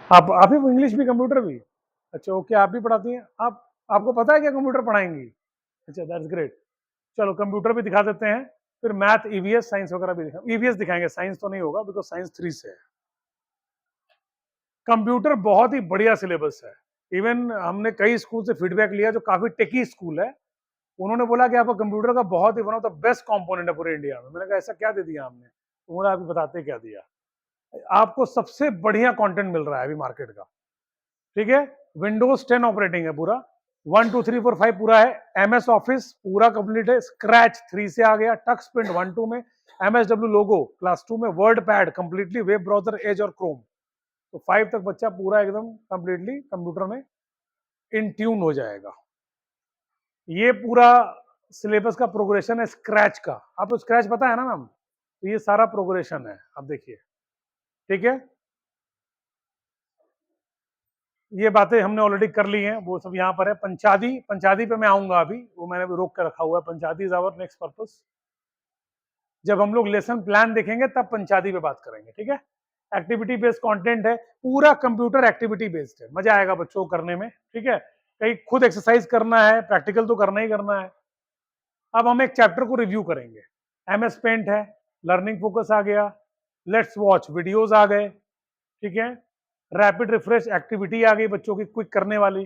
आप ही इंग्लिश भी कंप्यूटर भी? अच्छा ओके, आप भी पढ़ाती हैं आप? आपको पता है क्या कंप्यूटर पढ़ाएंगी? अच्छा दैट्स ग्रेट। चलो कंप्यूटर भी दिखा देते हैं, फिर मैथ ईवीएस साइंस वगैरह भी ईवीएस दिखाएंगे, साइंस तो नहीं होगा बिकॉज साइंस 3 से है। कंप्यूटर बहुत ही बढ़िया सिलेबस है। इवन हमने कई स्कूल से फीडबैक लिया जो काफी टेकी स्कूल है, उन्होंने बोला कि आपका कंप्यूटर का बहुत ही one of the best component है पूरे इंडिया में। मैंने कहा ऐसा क्या दे दिया हमने? उन्होंने अभी बताते क्या दिया। आपको सबसे बढ़िया कंटेंट मिल रहा है अभी मार्केट का, ठीक है। विंडोज 10 ऑपरेटिंग है पूरा, 1 2 3 4 5 पूरा है। एमएस ऑफिस पूरा कंप्लीट है, स्क्रैच 3 से आ गया, टक्स प्रिंट 1 2 में, एमएसडब्ल्यू लोगो क्लास 2 में, word pad completely, web browser, Edge और क्रोम। तो 5 तक बच्चा पूरा एकदम कंप्लीटली कंप्यूटर में इन ट्यून हो जाएगा। ये पूरा सिलेबस का प्रोग्रेशन है स्क्रैच का। आपको स्क्रैच पता है ना मैम? तो ये सारा प्रोग्रेशन है, आप देखिए, ठीक है। ये बातें हमने ऑलरेडी कर ली हैं, वो सब यहाँ पर है। पंचादी, पंचादी पे मैं आऊंगा अभी, वो मैंने भी रोक कर रखा हुआ है। पंचादी इज आवर नेक्स्ट पर्पस। जब हम लोग लेसन प्लान देखेंगे तब पंचादी पे बात करेंगे, ठीक है। एक्टिविटी बेस्ड कंटेंट है, पूरा कंप्यूटर एक्टिविटी बेस्ड है, मजा आएगा बच्चों को करने में, ठीक है। कहीं खुद एक्सरसाइज करना है, प्रैक्टिकल तो करना ही करना है। अब हम एक चैप्टर को रिव्यू करेंगे। एमएस पेंट है, लर्निंग फोकस आ गया, लेट्स वॉच वीडियोस आ गए, ठीक है। रैपिड रिफ्रेश एक्टिविटी आ गई बच्चों की क्विक करने वाली,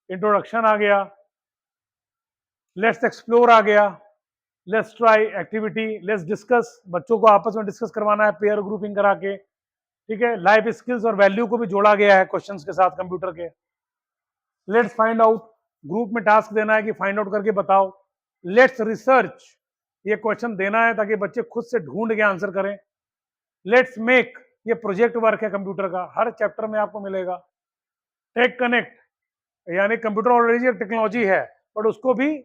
इंट्रोडक्शन आ गया, लेट्स एक्सप्लोर आ गया, let's try activity, let's discuss, बच्चों को आपस में डिस्कस करवाना है पेयर ग्रुपिंग करा के, ठीक है। लाइफ स्किल्स और वैल्यू को भी जोड़ा गया है क्वेश्चंस के साथ कंप्यूटर के। लेट्स फाइंड आउट, ग्रुप में टास्क देना है कि फाइंड आउट करके बताओ। लेट्स रिसर्च, ये क्वेश्चन देना है ताकि बच्चे खुद से ढूंढ के आंसर करें। लेट्स मेक, ये प्रोजेक्ट वर्क है कंप्यूटर का, हर चैप्टर में आपको मिलेगा। टेक कनेक्ट, यानी कंप्यूटर ऑलरेडी एक टेक्नोलॉजी है बट उसको भी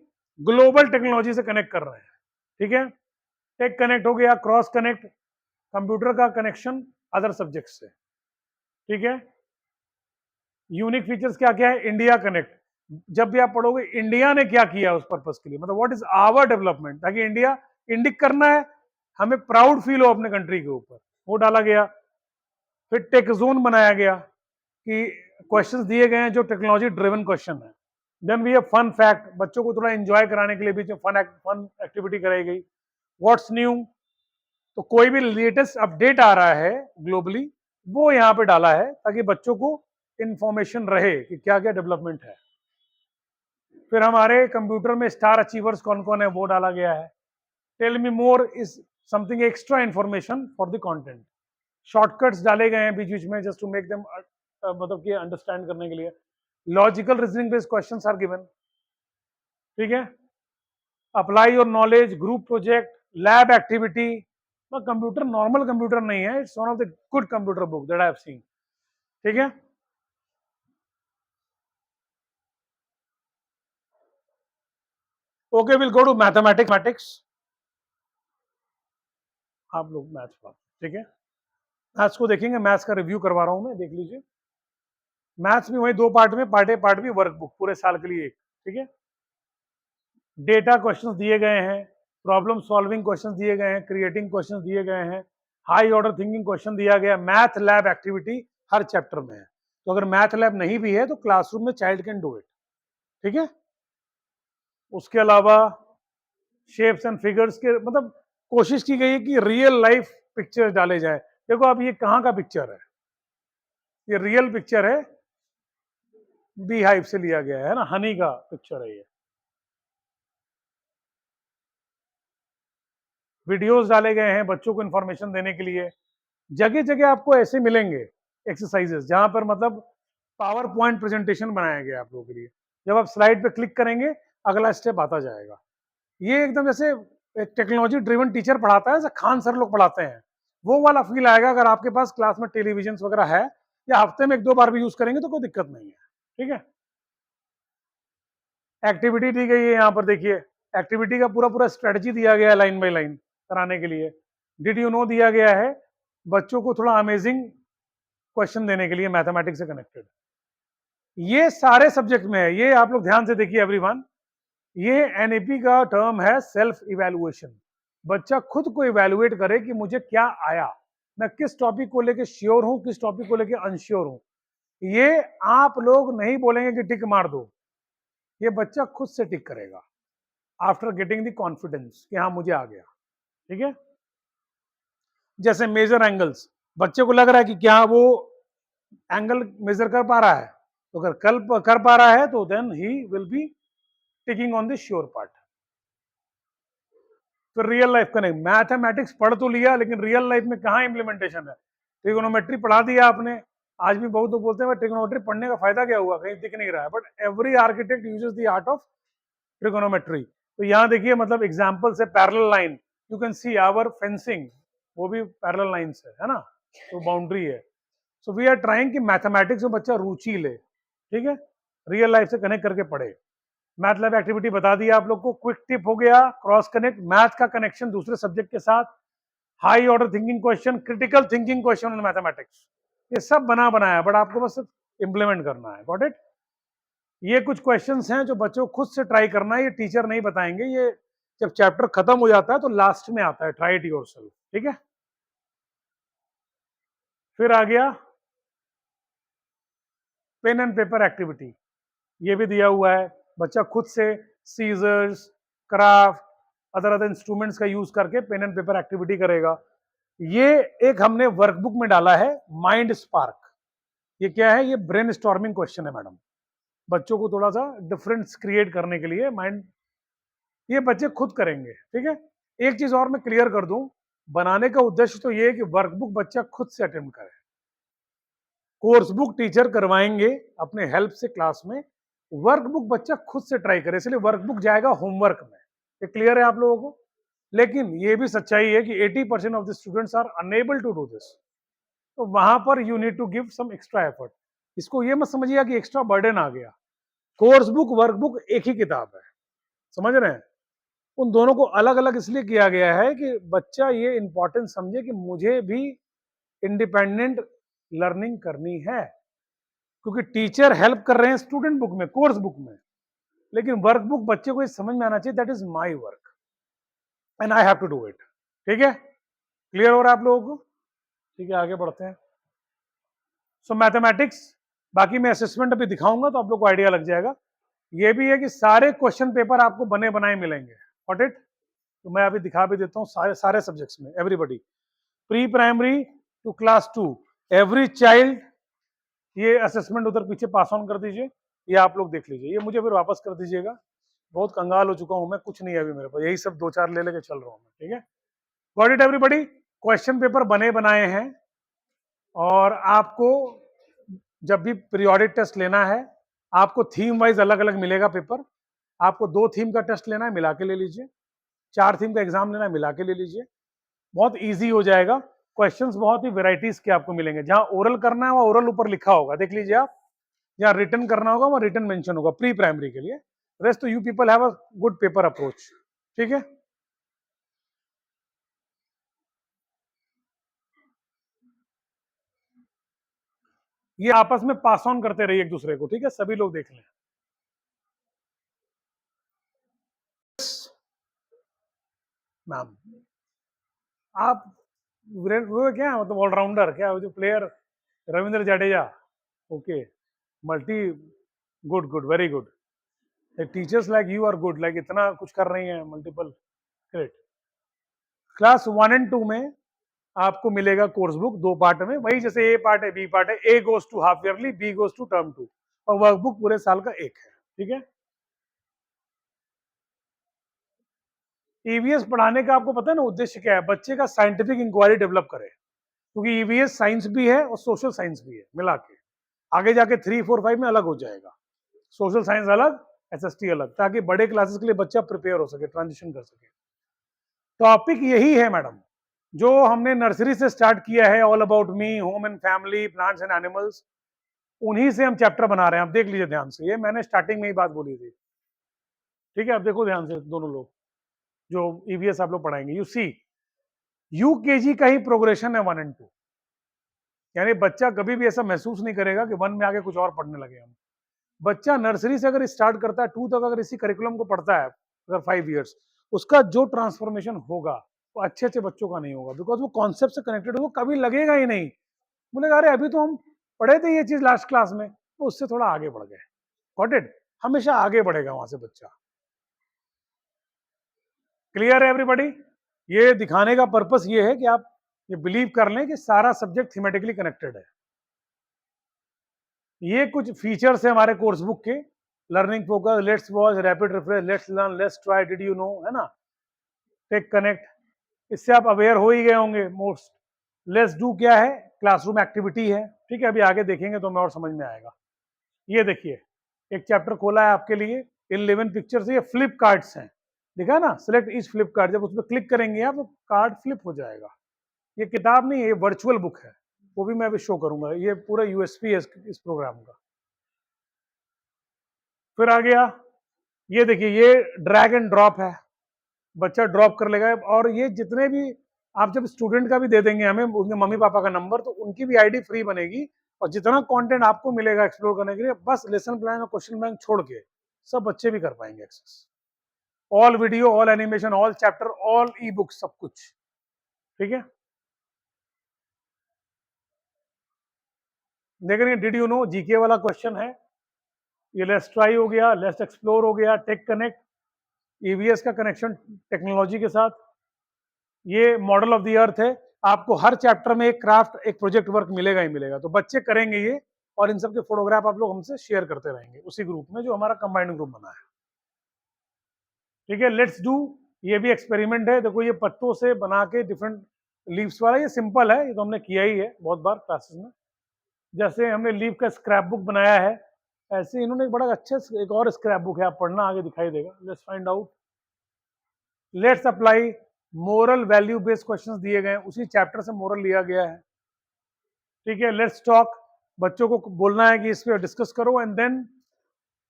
ग्लोबल टेक्नोलॉजी से कनेक्ट कर रहे हैं, ठीक है। टेक कनेक्ट हो गया, क्रॉस कनेक्ट, कंप्यूटर का कनेक्शन अदर सब्जेक्ट से, ठीक है। यूनिक फीचर्स क्या क्या है? इंडिया कनेक्ट, जब भी आप पढ़ोगे इंडिया ने क्या किया उस पर्पस के लिए, मतलब व्हाट इज आवर डेवलपमेंट, ताकि इंडिया इंडिक करना है, हमें प्राउड फील हो अपने कंट्री के ऊपर, वो डाला गया। फिर टेक जोन बनाया गया कि क्वेश्चंस दिए गए हैं जो टेक्नोलॉजी ड्रिवन क्वेश्चन है। Then we have fun fact, बच्चों को थोड़ा एंजॉय कराने के लिए बीच में फन एक्टिविटी कराई गई। व्हाट्स न्यू, तो कोई भी लेटेस्ट अपडेट आ रहा है ग्लोबली वो यहाँ पे डाला है ताकि बच्चों को इंफॉर्मेशन रहे कि क्या क्या डेवलपमेंट है। फिर हमारे कंप्यूटर में स्टार अचीवर्स कौन कौन है वो डाला गया है। Tell me more is something extra information for the content. Shortcuts डाले गए हैं बीच बीच में जस्ट टू मेक देम, मतलब कि अंडरस्टैंड करने के लिए। Logical reasoning based questions are given, ठीक है। Apply your knowledge, group project, lab activity. Computer normal computer नहीं है, it's one of the good computer book that I have seen, ठीक है। Okay will go to mathematics. आप लोग maths पढ़ो, ठीक है। मैथ्स को देखेंगे, मैथ्स का रिव्यू करवा रहा हूं मैं, देख लीजिए। मैथ्स भी वही 2 पार्ट में, part A part B, workbook पूरे साल के लिए एक, ठीक है। डेटा क्वेश्चंस दिए गए हैं, प्रॉब्लम सॉल्विंग क्वेश्चंस दिए गए हैं, क्रिएटिंग क्वेश्चंस दिए गए हैं, हाई ऑर्डर थिंकिंग क्वेश्चन दिया गया, मैथ लैब एक्टिविटी हर चैप्टर में है। तो अगर मैथ लैब नहीं भी है तो क्लासरूम में चाइल्ड कैन डू इट, ठीक है। उसके अलावा शेप्स एंड फिगर्स के, मतलब कोशिश की गई है कि रियल लाइफ पिक्चर डाले जाए। देखो अब ये कहाँ का पिक्चर है? ये रियल पिक्चर है, बी हाइव से लिया गया है ना, हनी का पिक्चर है ये। वीडियोस डाले गए हैं बच्चों को इन्फॉर्मेशन देने के लिए। जगह जगह आपको ऐसे मिलेंगे एक्सरसाइजेस जहां पर मतलब पावर पॉइंट प्रेजेंटेशन बनाया गया आप लोगों के लिए। जब आप स्लाइड पे क्लिक करेंगे अगला स्टेप आता जाएगा। ये एकदम जैसे एक टेक्नोलॉजी ड्रिवन टीचर पढ़ाता है, जैसे खान सर लोग पढ़ाते हैं, वो वाला फील आएगा अगर आपके पास क्लास में टेलीविजन वगैरह है, या हफ्ते में 1 2 बार भी यूज करेंगे तो कोई दिक्कत नहीं है, ठीक है। एक्टिविटी दी गई है यहाँ पर, देखिए एक्टिविटी का पूरा पूरा स्ट्रेटजी दिया गया है लाइन बाय लाइन कराने के लिए। डिड यू नो दिया गया है बच्चों को थोड़ा अमेजिंग क्वेश्चन देने के लिए मैथमेटिक्स से कनेक्टेड। ये सारे सब्जेक्ट में है, ये आप लोग ध्यान से देखिए एवरीवन। ये एनईपी का टर्म है सेल्फ इवैल्यूएशन। बच्चा खुद को इवैल्यूएट करे कि मुझे क्या आया, मैं किस टॉपिक को लेके श्योर हूं, किस टॉपिक को लेके अनश्योर हूं। ये आप लोग नहीं बोलेंगे कि टिक मार दो, ये बच्चा खुद से टिक करेगा आफ्टर गेटिंग द कॉन्फिडेंस कि हाँ मुझे आ गया। ठीक है, जैसे मेजर एंगल्स, बच्चे को लग रहा है कि क्या वो एंगल मेजर कर पा रहा है, तो अगर कल कर पा रहा है तो then he will be ticking on the sure part. फिर रियल लाइफ का नहीं, मैथमेटिक्स पढ़ तो लिया लेकिन रियल लाइफ में कहाँ इंप्लीमेंटेशन है। ट्रिगोनोमेट्री पढ़ा दिया आपने, आज भी बहुत लोग बोलते हैं ट्रिगोनोमेट्री पढ़ने का फायदा क्या हुआ, कहीं दिख नहीं रहा है, but every architect uses the art of trigonometry. तो यहाँ देखिए मतलब एग्जाम्पल से parallel line, you can see our fencing, वो भी पैरेलल लाइन से है ना, तो बाउंड्री है। सो वी आर ट्राइंग कि मैथमेटिक्स में बच्चा रुचि ले, ठीक है, रियल लाइफ से कनेक्ट करके पढ़े। मैथ लैब एक्टिविटी बता दी आप लोग को, क्विक टिप हो गया, क्रॉस कनेक्ट, मैथ का कनेक्शन दूसरे सब्जेक्ट के साथ, high order thinking question, critical thinking question in mathematics, ये सब बना बनाया, बट आपको बस इंप्लीमेंट करना है। Got it. ये कुछ क्वेश्चंस हैं जो बच्चों को खुद से ट्राई करना है, ये टीचर नहीं बताएंगे, ये जब चैप्टर खत्म हो जाता है तो लास्ट में आता है, ट्राई इट योरसेल्फ। ठीक है, फिर आ गया पेन एंड पेपर एक्टिविटी, ये भी दिया हुआ है, बच्चा खुद से scissors, craft, other other instruments का यूज करके पेन एंड पेपर एक्टिविटी करेगा। ये एक हमने वर्कबुक में डाला है, माइंड स्पार्क। ये क्या है, ये ब्रेन स्टॉर्मिंग क्वेश्चन है मैडम, बच्चों को थोड़ा सा डिफरेंस क्रिएट करने के लिए माइंड, ये बच्चे खुद करेंगे। ठीक है, एक चीज और मैं क्लियर कर दूं, बनाने का उद्देश्य तो ये है कि वर्कबुक बच्चा खुद से अटेम्प्ट करे, कोर्स बुक टीचर करवाएंगे अपने हेल्प से क्लास में, वर्कबुक बच्चा खुद से ट्राई करे, इसलिए वर्कबुक जाएगा होमवर्क में। ये क्लियर है आप लोगों को। लेकिन ये भी सच्चाई है कि 80% of the students are unable to do this, तो वहां पर you need to give some extra effort. इसको ये मत समझिए कि एक्स्ट्रा बर्डन आ गया, कोर्स बुक वर्कबुक एक ही किताब है, समझ रहे हैं। उन दोनों को अलग अलग इसलिए किया गया है कि बच्चा ये इंपॉर्टेंट समझे कि मुझे भी इंडिपेंडेंट लर्निंग करनी है, क्योंकि टीचर हेल्प कर रहे हैं स्टूडेंट बुक में, कोर्स बुक में, लेकिन वर्क बुक बच्चे को समझ में आना चाहिए that is my work and I have to do it. ठीक है, क्लियर हो रहा है आप लोगों को। ठीक है, आगे बढ़ते हैं। सो मैथमेटिक्स, बाकी मैं असेसमेंट अभी दिखाऊंगा तो आप लोग को आइडिया लग जाएगा। ये भी है कि सारे क्वेश्चन पेपर आपको बने बनाए मिलेंगे, गॉट इट। तो मैं अभी दिखा भी देता हूँ सारे सारे सब्जेक्ट्स में, everybody, pre primary to class 2, every child. ये असेसमेंट उधर पीछे पास ऑन कर दीजिए, ये आप लोग देख लीजिए, ये मुझे फिर वापस कर दीजिएगा, बहुत कंगाल हो चुका हूं मैं, कुछ नहीं है अभी मेरे पास, यही सब 2-4 ले लेके चल रहा हूं मैं। ठीक है, got it everybody. Question paper बने बनाए हैं, और आपको जब भी पीरियोडिक टेस्ट लेना है, आपको थीम वाइज अलग अलग मिलेगा पेपर। आपको 2 थीम का टेस्ट लेना है, मिला के ले लीजिए, 4 थीम का एग्जाम लेना है, मिला के ले लीजिए, बहुत ईजी हो जाएगा। क्वेश्चंस बहुत ही वेराइटीज के आपको मिलेंगे, जहां ओरल करना है वहां ओरल ऊपर लिखा होगा, देख लीजिए आप, जहां रिटर्न करना होगा वहां रिटर्न मेंशन होगा प्री प्राइमरी के लिए। रेस्ट तो you people have a good paper approach. ठीक है, ये आपस में पास ऑन करते रहिए एक दूसरे को, ठीक है, सभी लोग देख लें। मैम आप वो क्या मतलब ऑलराउंडर क्या, जो player Ravindra Jadeja, okay, multi, good good, very good, teachers like you are good, like इतना कुछ कर रही हैं, मल्टीपल, ग्रेट। क्लास 1 एंड 2 में आपको मिलेगा कोर्स बुक 2 पार्ट में, वही जैसे ए पार्ट है बी पार्ट है, A goes to half yearly, B goes to term 2, और वर्कबुक पूरे साल का एक है। ठीक है, ईवीएस पढ़ाने का आपको पता है ना उद्देश्य क्या है, बच्चे का साइंटिफिक इंक्वायरी डेवलप करे, क्योंकि ईवीएस साइंस भी है और सोशल साइंस भी है मिला के, आगे जाके 3, 4, 5 में अलग हो जाएगा, सोशल साइंस अलग, एसएसटी अलग, ताकि बड़े क्लासेस के लिए बच्चा प्रिपेयर हो सके, ट्रांजिशन कर सके। टॉपिक यही है मैडम, जो हमने नर्सरी से स्टार्ट किया है, all about me, home and family, plants and animals, उन्हीं से हम चैप्टर बना रहे हैं। आप देख लीजिए ध्यान से, ये मैंने स्टार्टिंग में ही बात बोली थी। ठीक है, आप देखो ध्यान से दोनों लोग, जो ईवीएस आप लोग पढ़ाएंगे, यू सी, यूकेजी का ही प्रोग्रेशन है 1 एंड 2, यानी बच्चा कभी भी ऐसा महसूस नहीं करेगा कि 1 में आगे कुछ और पढ़ने लगे हम। बच्चा नर्सरी से अगर स्टार्ट करता है 2 तक अगर इसी करिकुलम को पढ़ता है, अगर 5 इयर्स, उसका जो ट्रांसफॉर्मेशन होगा वो अच्छे अच्छे बच्चों का नहीं होगा, बिकॉज वो कॉन्सेप्ट से कनेक्टेड होगा, कभी लगेगा ही नहीं, बोलेगा अरे अभी तो हम पढ़े थे ये चीज लास्ट क्लास में, तो उससे थोड़ा आगे बढ़ गए। Got it? हमेशा आगे बढ़ेगा वहां से बच्चा। क्लियर है एवरीबॉडी? ये दिखाने का पर्पस ये है कि आप ये बिलीव कर लें कि सारा सब्जेक्ट थीमेटिकली कनेक्टेड है। ये कुछ फीचर्स है हमारे कोर्स बुक के। Learning focus, let's watch, rapid refresh, let's learn, let's try, did you no, है ना, टेक कनेक्ट, इससे आप अवेयर हो ही गए होंगे मोस्ट। लेट्स डू क्या है? क्लासरूम एक्टिविटी है, ठीक है, अभी आगे देखेंगे तो हमें और समझ में आएगा। ये देखिए, एक चैप्टर खोला है आपके लिए, 11 पिक्चर्स, ये फ्लिप कार्ड्स हैं, देखा ना, सिलेक्ट ईच फ्लिप कार्ड, जब उस पर क्लिक करेंगे आप तो कार्ड फ्लिप हो जाएगा। ये किताब नहीं है, ये वर्चुअल बुक है, वो भी मैं अभी शो करूंगा, ये पूरा यूएसपी है इस प्रोग्राम का। फिर आ गया, ये देखिए, ये ड्रैग एंड ड्रॉप है, बच्चा ड्रॉप कर लेगा। और ये जितने भी आप जब स्टूडेंट का भी दे देंगे हमें उनके मम्मी पापा का नंबर, तो उनकी भी आईडी फ्री बनेगी, और जितना कंटेंट आपको मिलेगा एक्सप्लोर करने के लिए, बस लेसन प्लान और क्वेश्चन बैंक छोड़ के सब बच्चे भी कर पाएंगे access. All video, all animation, all chapter, all e book, सब कुछ, ठीक है। देख रहे हैं, डिड यू नो, जीके वाला क्वेश्चन है। ये लेट्स ट्राई हो गया, लेट्स एक्सप्लोर हो गया, टेक कनेक्ट, ईवीएस का कनेक्शन टेक्नोलॉजी के साथ, ये मॉडल ऑफ द अर्थ है। आपको हर चैप्टर में एक क्राफ्ट, एक प्रोजेक्ट वर्क मिलेगा ही मिलेगा, तो बच्चे करेंगे ये, और इन सब के फोटोग्राफ आप लोग हमसे शेयर करते रहेंगे उसी ग्रुप में जो हमारा कंबाइंड ग्रुप बना है, ठीक है। लेट्स डू, ये भी एक्सपेरिमेंट है, देखो ये पत्तों से बना के डिफरेंट लीव्स वाला, ये सिंपल है, ये तो हमने किया ही है बहुत बार क्लासेस में। जैसे हमने लीव का स्क्रैप बुक बनाया है, ऐसे इन्होंने एक बड़ा अच्छा एक और स्क्रैप बुक है, आप पढ़ना, आगे दिखाई देगा। Let's find out, let's apply moral value based questions दिए गए हैं, उसी चैप्टर से मोरल लिया गया है, ठीक है। लेट्स टॉक, बच्चों को बोलना है कि इस पे डिस्कस करो एंड देन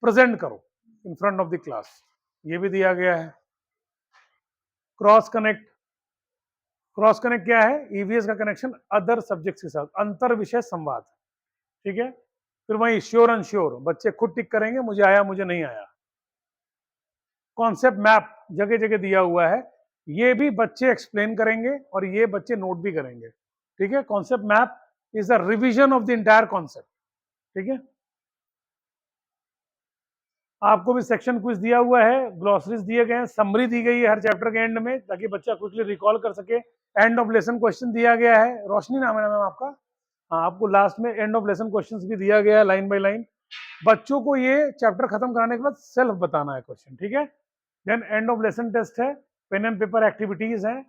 प्रेजेंट करो in front of the class, ये भी दिया गया है। क्रॉस कनेक्ट, क्रॉस कनेक्ट क्या है? ईवीएस का कनेक्शन अदर सब्जेक्ट्स के साथ, अंतर विषय संवाद, ठीक है। फिर वही श्योर अनश्योर, बच्चे खुद टिक करेंगे, मुझे आया मुझे नहीं आया। कॉन्सेप्ट मैप जगह जगह दिया हुआ है, ये भी बच्चे एक्सप्लेन करेंगे और ये बच्चे नोट भी करेंगे, ठीक है। Concept map is the revision of the entire concept, ठीक है। आपको भी सेक्शन क्विज दिया हुआ है, ग्लॉसरीज दिए गए हैं, समरी दी गई है हर चैप्टर के एंड में, ताकि बच्चा क्विकली रिकॉल कर सके। एंड ऑफ लेसन क्वेश्चन दिया गया है, रोशनी नाम है मैम आपका, हाँ, आपको लास्ट में एंड ऑफ लेसन क्वेश्चंस भी दिया गया है लाइन बाय लाइन। बच्चों को ये चैप्टर खत्म कराने के बाद सेल्फ बताना है क्वेश्चन, ठीक है। Then end of lesson test है, पेन एंड पेपर एक्टिविटीज है,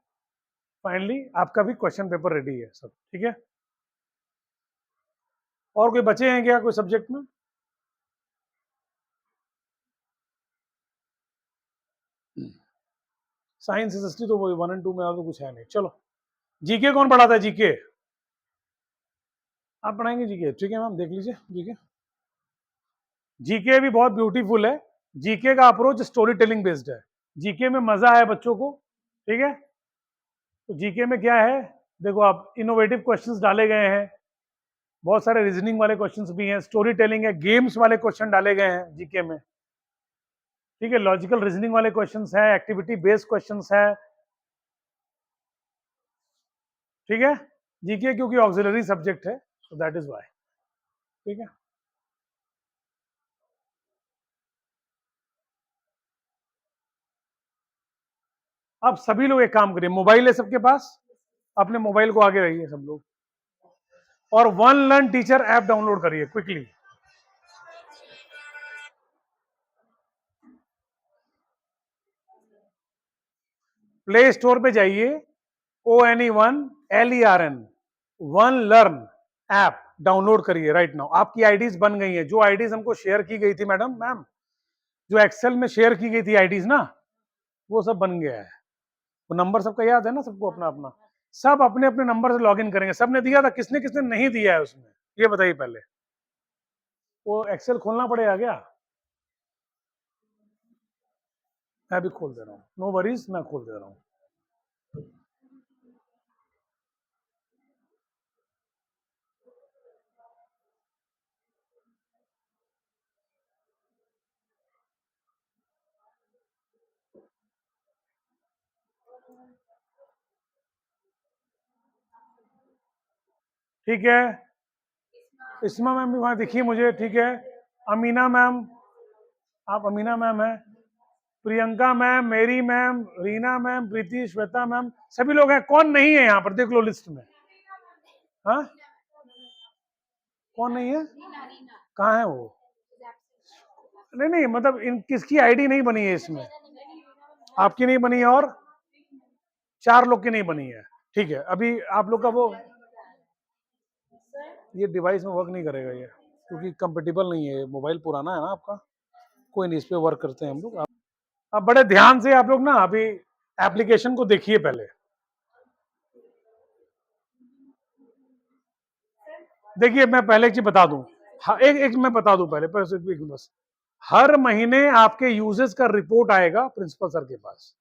फाइनली आपका भी क्वेश्चन पेपर रेडी है सब, ठीक है। और कोई बचे हैं क्या कोई सब्जेक्ट में? साइंस हिस्ट्री तो वो 1 और 2 में, और तो कुछ है नहीं। चलो, जीके कौन पढ़ाता है? जीके आप पढ़ाएंगे? जीके ठीक है मैम, देख लीजिए जीके। जीके भी बहुत ब्यूटीफुल है, जीके का अप्रोच स्टोरी टेलिंग बेस्ड है, जीके में मजा है बच्चों को, ठीक है। तो जीके में क्या है, देखो आप, इनोवेटिव क्वेश्चंस डाले गए हैं, बहुत सारे रीजनिंग वाले क्वेश्चंस भी हैं, स्टोरी टेलिंग है, गेम्स वाले क्वेश्चन डाले गए हैं जीके में, ठीक है। लॉजिकल रीजनिंग वाले क्वेश्चंस हैं, एक्टिविटी बेस्ड क्वेश्चंस हैं, ठीक है। जीके क्योंकि ऑक्सिलरी सब्जेक्ट है, सो दैट इज व्हाई, ठीक है। अब सभी लोग एक काम करिए, मोबाइल है सबके पास, अपने मोबाइल को आगे रहिए सब लोग, और one learn teacher app download करिए क्विकली। प्ले स्टोर पे जाइए, ONE1LERN, one learn app download करिए राइट नाउ। आपकी आईडीज बन गई है, जो आईडीज हमको शेयर की गई थी मैम, जो एक्सेल में शेयर की गई थी आईडीज ना, वो सब बन गया है। वो नंबर सबका याद है ना सबको अपना अपना, सब अपने अपने नंबर से लॉगिन करेंगे। सबने दिया था, किसने किसने नहीं दिया है उसमें, ये बताइए पहले। वो एक्सेल खोलना पड़ेगा क्या? मैं भी खोल दे रहा हूँ, नो वरीज, मैं खोल दे रहा हूँ। ठीक है, इस्मा मैम भी वहाँ दिखी मुझे, ठीक है। अमीना मैम, आप अमीना मैम है, प्रियंका मैम, मेरी मैम, रीना मैम, प्रीति, श्वेता मैम, सभी लोग हैं। कौन नहीं है यहाँ पर, देख लो लिस्ट में। हाँ, कौन नहीं है? कहाँ है वो? नहीं नहीं, मतलब इन किसकी आईडी नहीं बनी है इसमें? आपकी नहीं बनी है, और 4 लोग की नहीं बनी है। ठीक है, अभी आप लोग का वो, ये डिवाइस में वर्क नहीं करेगा ये, क्योंकि कंपेटिबल नहीं है। मोबाइल पुराना है ना आपका। कोई नहीं, इस पे वर्क करते हैं हम लोग। अब बड़े ध्यान से आप लोग ना अभी एप्लीकेशन को देखिए पहले। देखिए, मैं पहले एक चीज बता दूं। हाँ, एक मैं बता दूं पहले, बस। हर महीने आपके यूजेस का रिपोर्ट आएगा प्रिंसिपल सर के पास।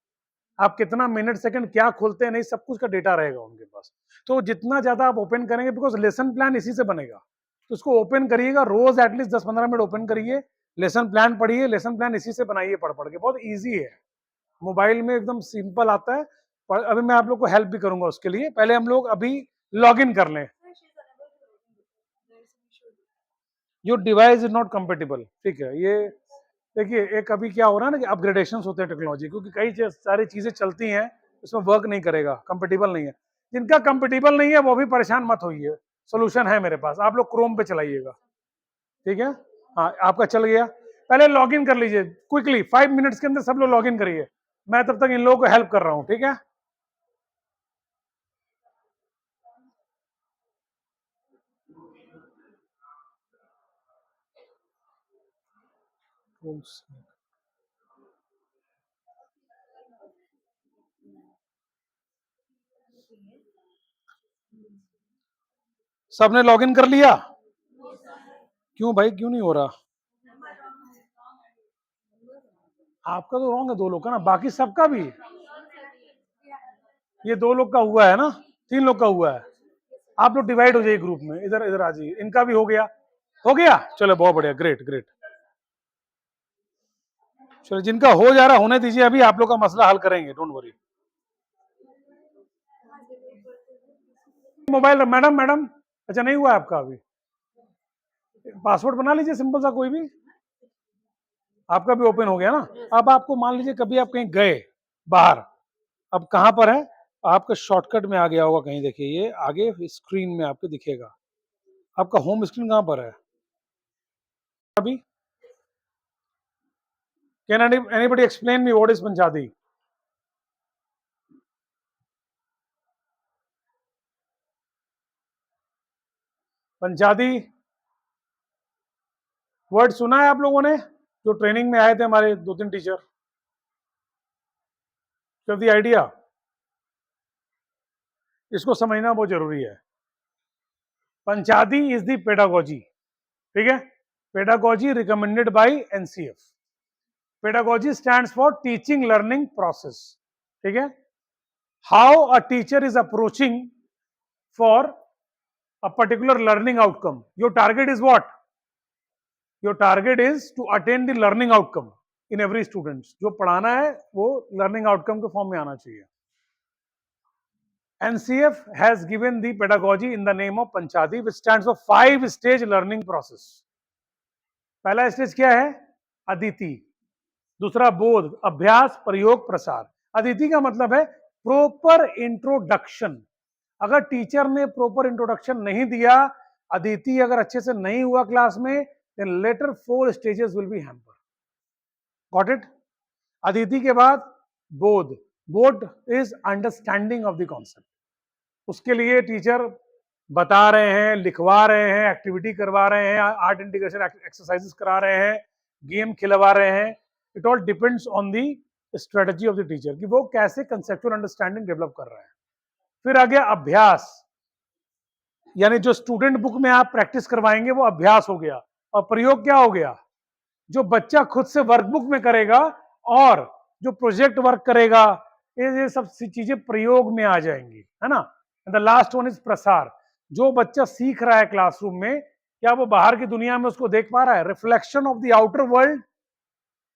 आप कितना मिनट सेकंड क्या खोलते हैं, नहीं, सब कुछ का डेटा रहेगा उनके पास। तो जितना ज्यादा आप ओपन करेंगे, बिकॉज लेसन प्लान इसी से बनेगा, तो उसको ओपन करिएगा रोज, एटलीस्ट 10-15 मिनट ओपन करिए, लेसन प्लान पढ़िए। लेसन प्लान इसी से बनाइए, पढ़ पढ़ के, बहुत ईजी है। मोबाइल में एकदम सिंपल आता है। पर अभी मैं आप लोग को हेल्प भी करूंगा उसके लिए। पहले हम लोग अभी लॉग इन कर लें। Your device is not compatible, ठीक है। ये देखिए, एक अभी क्या हो रहा है ना कि अपग्रेडेशन होते हैं टेक्नोलॉजी, क्योंकि कई सारी चीजें चलती हैं, उसमें वर्क नहीं करेगा, कंपेटेबल नहीं है। जिनका कंपेटेबल नहीं है वो भी परेशान मत होइए, सोल्यूशन है मेरे पास। आप लोग क्रोम पे चलाइएगा, ठीक है। हाँ, आपका चल गया। पहले लॉग इन कर लीजिए क्विकली, 5 मिनट्स के अंदर सब लोग लॉग इन करिए। मैं तब तक इन लोगों को हेल्प कर रहा हूँ, ठीक है। सबने लॉग इन कर लिया? क्यों भाई, क्यों नहीं हो रहा? आपका तो रॉन्ग है, 2 लोग का ना, बाकी सबका भी। ये 2 लोग का हुआ है ना, 3 लोग का हुआ है। आप लोग डिवाइड हो जाइए ग्रुप में, इधर इधर आ जाइए। इनका भी हो गया, हो गया, चलो बहुत बढ़िया, ग्रेट ग्रेट। चलो, जिनका हो जा रहा होने दीजिए, अभी आप लोग का मसला हल करेंगे, don't worry. Mobile, madam madam, अच्छा नहीं हुआ आपका अभी? पासवर्ड बना लीजिए सिंपल सा कोई भी। आपका भी ओपन हो गया ना। अब आपको मान लीजिए कभी आप कहीं गए बाहर, अब कहां पर है? आपका शॉर्टकट में आ गया होगा कहीं, देखिए ये आगे स्क्रीन में आपको दिखेगा। आपका होम स्क्रीन कहां पर है अभी? Can anybody explain me what is पंचादी? पंचादी वर्ड सुना है आप लोगों ने? जो ट्रेनिंग में आए थे हमारे 2-3 टीचर, द आइडिया, इसको समझना बहुत जरूरी है। पंचादी इज द पेडागोजी, ठीक है। Pedagogy recommended by NCF. Pedagogy stands for teaching learning process, ठीक है। How a teacher is approaching for a particular learning outcome. Your target is what? Your target is to attain the learning outcome in every student. जो पढ़ाना है वो learning outcome के form में आना चाहिए। NCF has given the pedagogy in the name of Panchadi, which stands for 5-stage learning process. पहला stage क्या है? अदिति। दूसरा बोध, अभ्यास, प्रयोग, प्रसार। अदिति का मतलब है प्रॉपर इंट्रोडक्शन। अगर टीचर ने प्रॉपर इंट्रोडक्शन नहीं दिया, अदिति अगर अच्छे से नहीं हुआ क्लास में, then later 4 stages will be hampered. Got it? Aditi के बाद बोध। बोध is understanding of the concept. उसके लिए टीचर बता रहे हैं, लिखवा रहे हैं, एक्टिविटी करवा रहे हैं, आर्ट इंटीग्रेशन एक्सरसाइजेस करा रहे हैं, गेम खिलवा रहे हैं। It all depends on the strategy of the teacher कि वो कैसे कंसेप्चुअल अंडरस्टैंडिंग डेवलप कर रहे हैं। फिर आ गया अभ्यास, यानी जो स्टूडेंट बुक में आप प्रैक्टिस करवाएंगे वो अभ्यास हो गया। और प्रयोग क्या हो गया? जो बच्चा खुद से वर्कबुक में करेगा और जो प्रोजेक्ट वर्क करेगा, ये सब चीजें प्रयोग में आ जाएंगी, है ना। And the last one is प्रसार। जो बच्चा सीख रहा है क्लासरूम में, क्या वो बाहर की दुनिया में उसको देख पा रहा है? Reflection of the outer world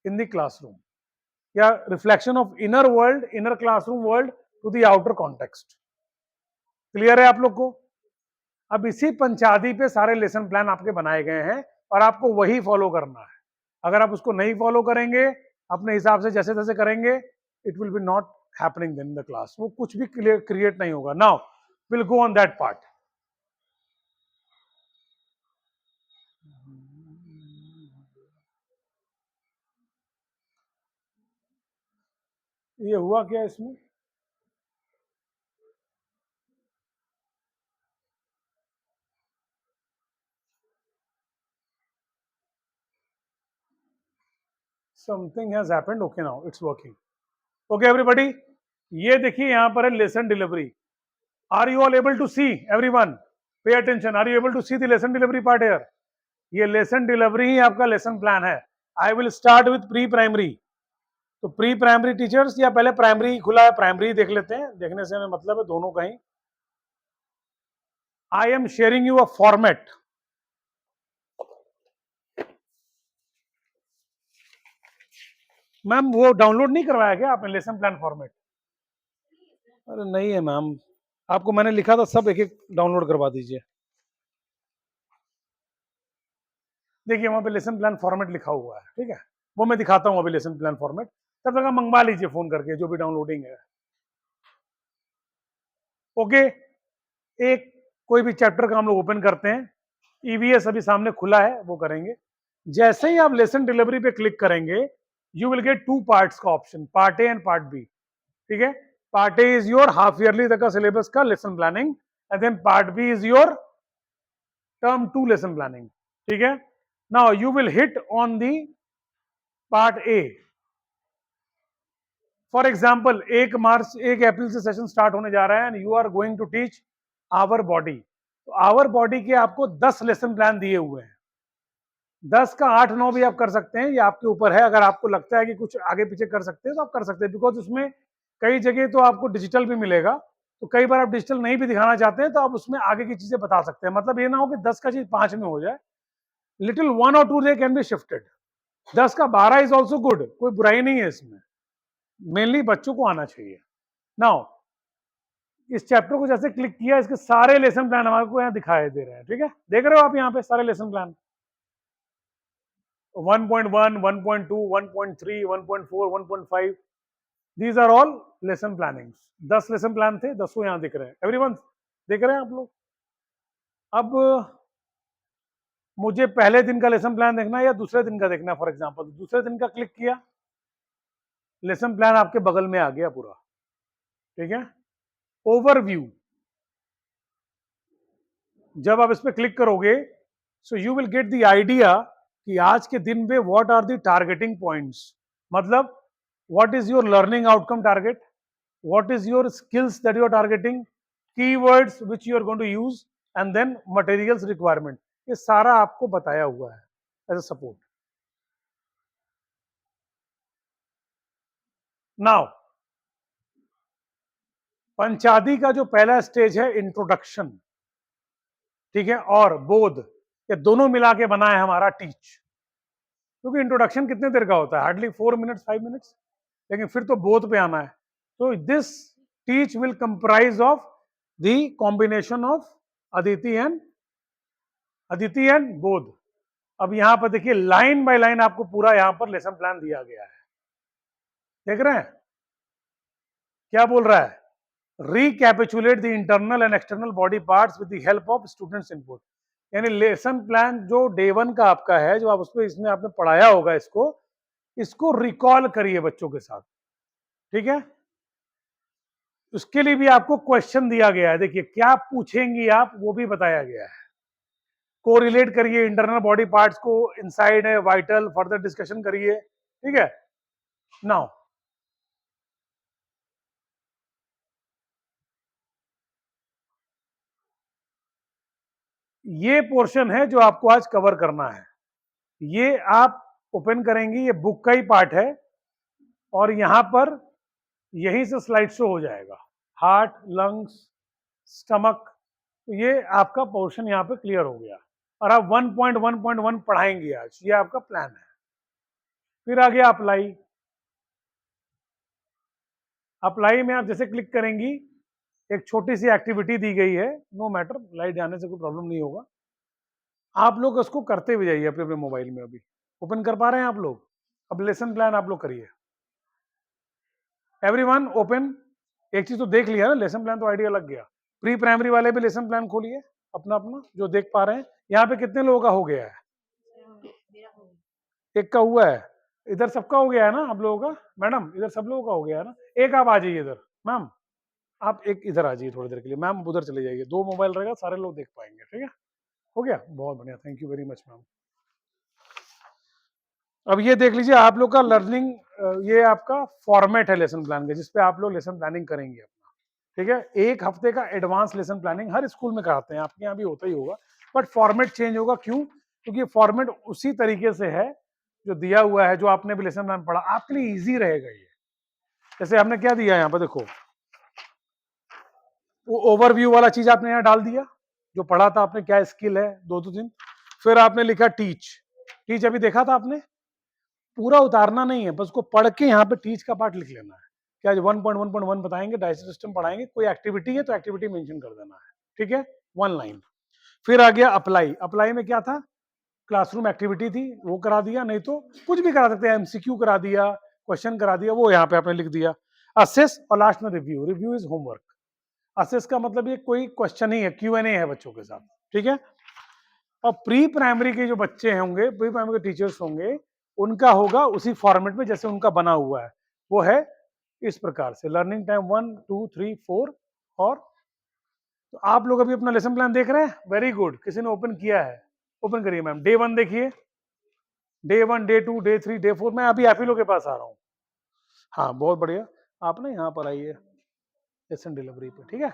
in the classroom, या reflection of inner world, inner classroom world to the outer context. Clear है आप लोग को? अब इसी पंचादी पे सारे लेसन प्लान आपके बनाए गए हैं और आपको वही फॉलो करना है। अगर आप उसको नहीं फॉलो करेंगे, अपने हिसाब से जैसे तैसे करेंगे, it will be not happening in the class, वो कुछ भी क्रिएट नहीं होगा। Now will go on that part. ये हुआ क्या इसमें? Something has happened. Okay, now it's working. Okay everybody, ये देखिए यहां पर है lesson delivery. Are you all able to see? Everyone pay attention, are you able to see the lesson delivery part here? ये लेसन डिलीवरी ही आपका lesson plan है। I will start with pre primary. तो pre primary teachers, या पहले primary खुला है, primary देख लेते हैं, देखने से हमें मतलब है दोनों का ही। I am sharing you a format. Ma'am वो डाउनलोड नहीं करवाया क्या आपने लेसन प्लान फॉर्मेट? अरे नहीं है मैम, आपको मैंने लिखा था सब एक एक डाउनलोड करवा दीजिए। देखिए वहां पे लेसन प्लान फॉर्मेट लिखा हुआ है, ठीक है, वो मैं दिखाता हूँ अभी लेसन प्लान फॉर्मेट। तब तक आप मंगवा लीजिए फोन करके जो भी डाउनलोडिंग है। ओके, एक कोई भी चैप्टर का हम लोग ओपन करते हैं, ईवीएस अभी सामने खुला है, वो करेंगे। जैसे ही आप लेसन डिलीवरी पे क्लिक करेंगे, you will get two parts का option, part A and part B. ठीक है, part A is your half yearly तक का सिलेबस का lesson planning, and then part B is your term 2 lesson planning. ठीक है, now you will hit on the part A. For example 1 March 1 April से session start होने जा रहा है and you are going to teach our body. तो our body के आपको 10 लेसन प्लान दिए हुए हैं। 10 का 8-9 भी आप कर सकते हैं, ये आपके ऊपर है। अगर आपको लगता है कि कुछ आगे पीछे कर सकते हैं तो आप कर सकते हैं, बिकॉज उसमें कई जगह तो आपको डिजिटल भी मिलेगा। तो कई बार आप डिजिटल नहीं भी दिखाना चाहते हैं तो आप उसमें आगे की चीजें बता सकते हैं। मतलब ये ना हो कि 10 का चीज 5 में हो जाए, लिटिल 1 और 2 दे कैन बी शिफ्टेड। 10 का 12 इज ऑल्सो गुड, कोई बुराई नहीं है इसमें, मेनली बच्चों को आना चाहिए। नाउ इस चैप्टर को जैसे क्लिक किया, इसके सारे लेसन प्लान हमारे को यहाँ दिखाई दे रहे हैं। ठीक है, देख रहे हो आप यहाँ पे सारे lesson plan 1.1, 1.2, 1.3, 1.4, 1.5, these are all lesson planning. 10 lesson plan थे, 10 यहाँ दिख रहे हैं। एवरीवन देख रहे हैं आप लोग? अब मुझे पहले दिन का लेसन प्लान देखना है या दूसरे दिन का देखना है? फॉर एग्जांपल दूसरे दिन का क्लिक किया, लेसन प्लान आपके बगल में आ गया पूरा। ठीक है, ओवरव्यू, जब आप इस पर क्लिक करोगे so you will get the idea कि आज के दिन में what are the targeting points. मतलब what is your learning outcome target, what is your skills that you are targeting, keywords which you are going to use, and then materials requirement. ये सारा आपको बताया हुआ है एज अ सपोर्ट। नाउ पंचादी का जो पहला स्टेज है इंट्रोडक्शन, ठीक है, और बोध, ये दोनों मिला के बना है हमारा टीच। क्योंकि इंट्रोडक्शन कितने देर का होता है? हार्डली 4 मिनट्स 5 मिनट्स, लेकिन फिर तो बोध पे आना है। तो this teach will comprise of the combination of Aditi and बोध। अब यहां पर देखिए लाइन बाय लाइन आपको पूरा यहां पर लेसन प्लान दिया गया है। देख रहे हैं क्या बोल रहा है? Recapitulate the internal and external body parts with the help of students input. यानी लेसन प्लान जो डे 1 का आपका है, जो आप उसमें इसमें आपने पढ़ाया होगा, इसको रिकॉल करिए बच्चों के साथ। ठीक है, उसके लिए भी आपको क्वेश्चन दिया गया है। देखिए क्या पूछेंगी आप, वो भी बताया गया है। कोरिलेट करिए इंटरनल बॉडी पार्ट्स को, इनसाइड है, वाइटल, फर्दर डिस्कशन करिए। ठीक है, नाउ ये पोर्शन है जो आपको आज कवर करना है। ये आप ओपन करेंगे, ये बुक का ही पार्ट है, और यहां पर यहीं से स्लाइड शो हो जाएगा, हार्ट, लंग्स, स्टमक। तो ये आपका पोर्शन यहाँ पे क्लियर हो गया, और आप 1.1.1 पढ़ाएंगे आज, ये आपका प्लान है। फिर आ गया अप्लाई। अप्लाई में आप जैसे क्लिक करेंगी, एक छोटी सी एक्टिविटी दी गई है, नो मैटर, लाइट जाने से कोई प्रॉब्लम नहीं होगा। आप लोग उसको करते हुए जाइए अपने अपने मोबाइल में। अभी ओपन कर पा रहे हैं आप लोग? अब लेसन प्लान आप लोग करिए। Everyone open. एक चीज तो देख लिया ना, लेसन प्लान तो आइडिया लग गया। प्री प्राइमरी वाले भी लेसन प्लान खोलिए अपना अपना, जो देख पा रहे हैं। यहाँ पे कितने लोगों का हो गया है? एक का हुआ है। इधर सबका हो गया है ना आप लोगों का? मैडम इधर सब लोगों का हो गया है ना? एक आप आ जाइए इधर। मैम आप एक इधर आ जाइए थोड़ी देर के लिए। मैम उधर चले जाइए, 2 मोबाइल रहेगा, सारे लोग देख पाएंगे। ठीक है, हो गया, बहुत बढ़िया, thank you very much ma'am. अब ये देख लीजिए आप लोग का लर्निंग, ये आपका फॉर्मेट है लेसन प्लान का, जिसपे आप लोग लेसन प्लानिंग करेंगे अपना। ठीक है, एक हफ्ते का एडवांस लेसन प्लानिंग हर स्कूल में कराते हैं, आपके यहाँ भी होता ही होगा, बट फॉर्मेट चेंज होगा। क्यों? क्योंकि फॉर्मेट उसी तरीके से है जो दिया हुआ है, जो आपने भी लेसन प्लान पढ़ा, आपके लिए इजी रहेगा ये। जैसे हमने क्या दिया है यहाँ पर, देखो वो ओवरव्यू वाला चीज आपने यहाँ डाल दिया, जो पढ़ा था आपने, क्या स्किल है, 2-2 दिन। फिर आपने लिखा टीच। टीच अभी देखा था आपने? पूरा उतारना नहीं है, बस उसको पढ़ के यहाँ पे टीच का पार्ट लिख लेना है। क्या 1.1.1 बताएंगे, डाइजेस्ट सिस्टम पढ़ाएंगे, कोई एक्टिविटी है तो एक्टिविटी मेंशन कर देना है। ठीक है, 1 लाइन। फिर आ गया अप्लाई। अप्लाई में क्या था? क्लासरूम एक्टिविटी थी, वो करा दिया, नहीं तो कुछ भी करा सकते हैं, एमसीक्यू करा दिया, क्वेश्चन करा दिया, वो यहाँ पे आपने लिख दिया। असेस और लास्ट में review. Review is homework. Assess का मतलब ये कोई क्वेश्चन ही है, Q&A है बच्चों के साथ। ठीक है, और प्री प्राइमरी के जो बच्चे होंगे, प्री प्राइमरी के टीचर्स होंगे, उनका होगा उसी फॉर्मेट में जैसे उनका बना हुआ है। वो है इस प्रकार से, लर्निंग टाइम 1 2 3 4। और तो आप लोग अभी अपना लेसन प्लान देख रहे हैं, वेरी गुड। किसी ने ओपन किया है? ओपन करिए मैम। डे 1 देखिए, डे 1, डे 2, डे 3, डे 4। मैं अभी आप ही लोग के पास आ रहा हूँ। हाँ बहुत बढ़िया, आप ना यहाँ पर आइए लेसन डिलीवरी पे। ठीक है,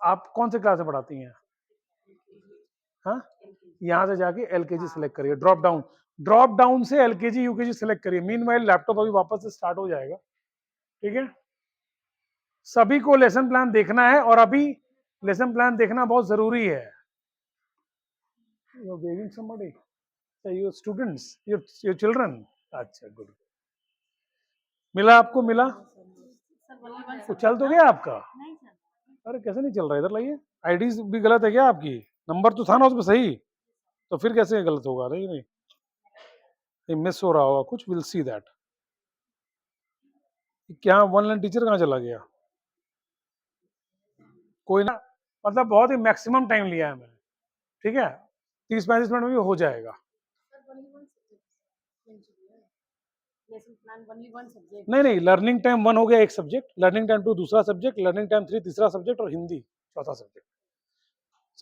आप कौन से क्लास में पढ़ाती हैं? हाँ, यहाँ से जाके एलकेजी सेलेक्ट करिए, ड्रॉप डाउन। ड्रॉप डाउन से एलकेजी यूकेजी सेलेक्ट करिए। मीनवाइल लैपटॉप अभी वापस से स्टार्ट हो जाएगा। ठीक है, सभी को लेसन प्लान देखना है, और अभी लेसन प्लान देखना बहुत जरूरी है। You're waving somebody? Your students, your children? अच्छा गुड। मिला आपको? मिला? तो चल तो गया आपका? अरे कैसे नहीं चल रहा? इधर लाइए। आईडी भी गलत है क्या आपकी? नंबर तो था ना उसमें सही, तो फिर कैसे गलत होगा? नहीं नहीं, ये मिस हो रहा होगा कुछ, विल सी दैट। क्या वन लाइन टीचर कहाँ चला गया? कोई ना, मतलब बहुत ही मैक्सिमम टाइम लिया है मैंने। ठीक है, 30-35 मिनट में भी हो जाएगा। नहीं नहीं, लर्निंग टाइम 1 हो गया एक सब्जेक्ट, लर्निंग टाइम 2 दूसरा सब्जेक्ट, लर्निंग टाइम 3 तीसरा सब्जेक्ट, और हिंदी चौथा सब्जेक्ट।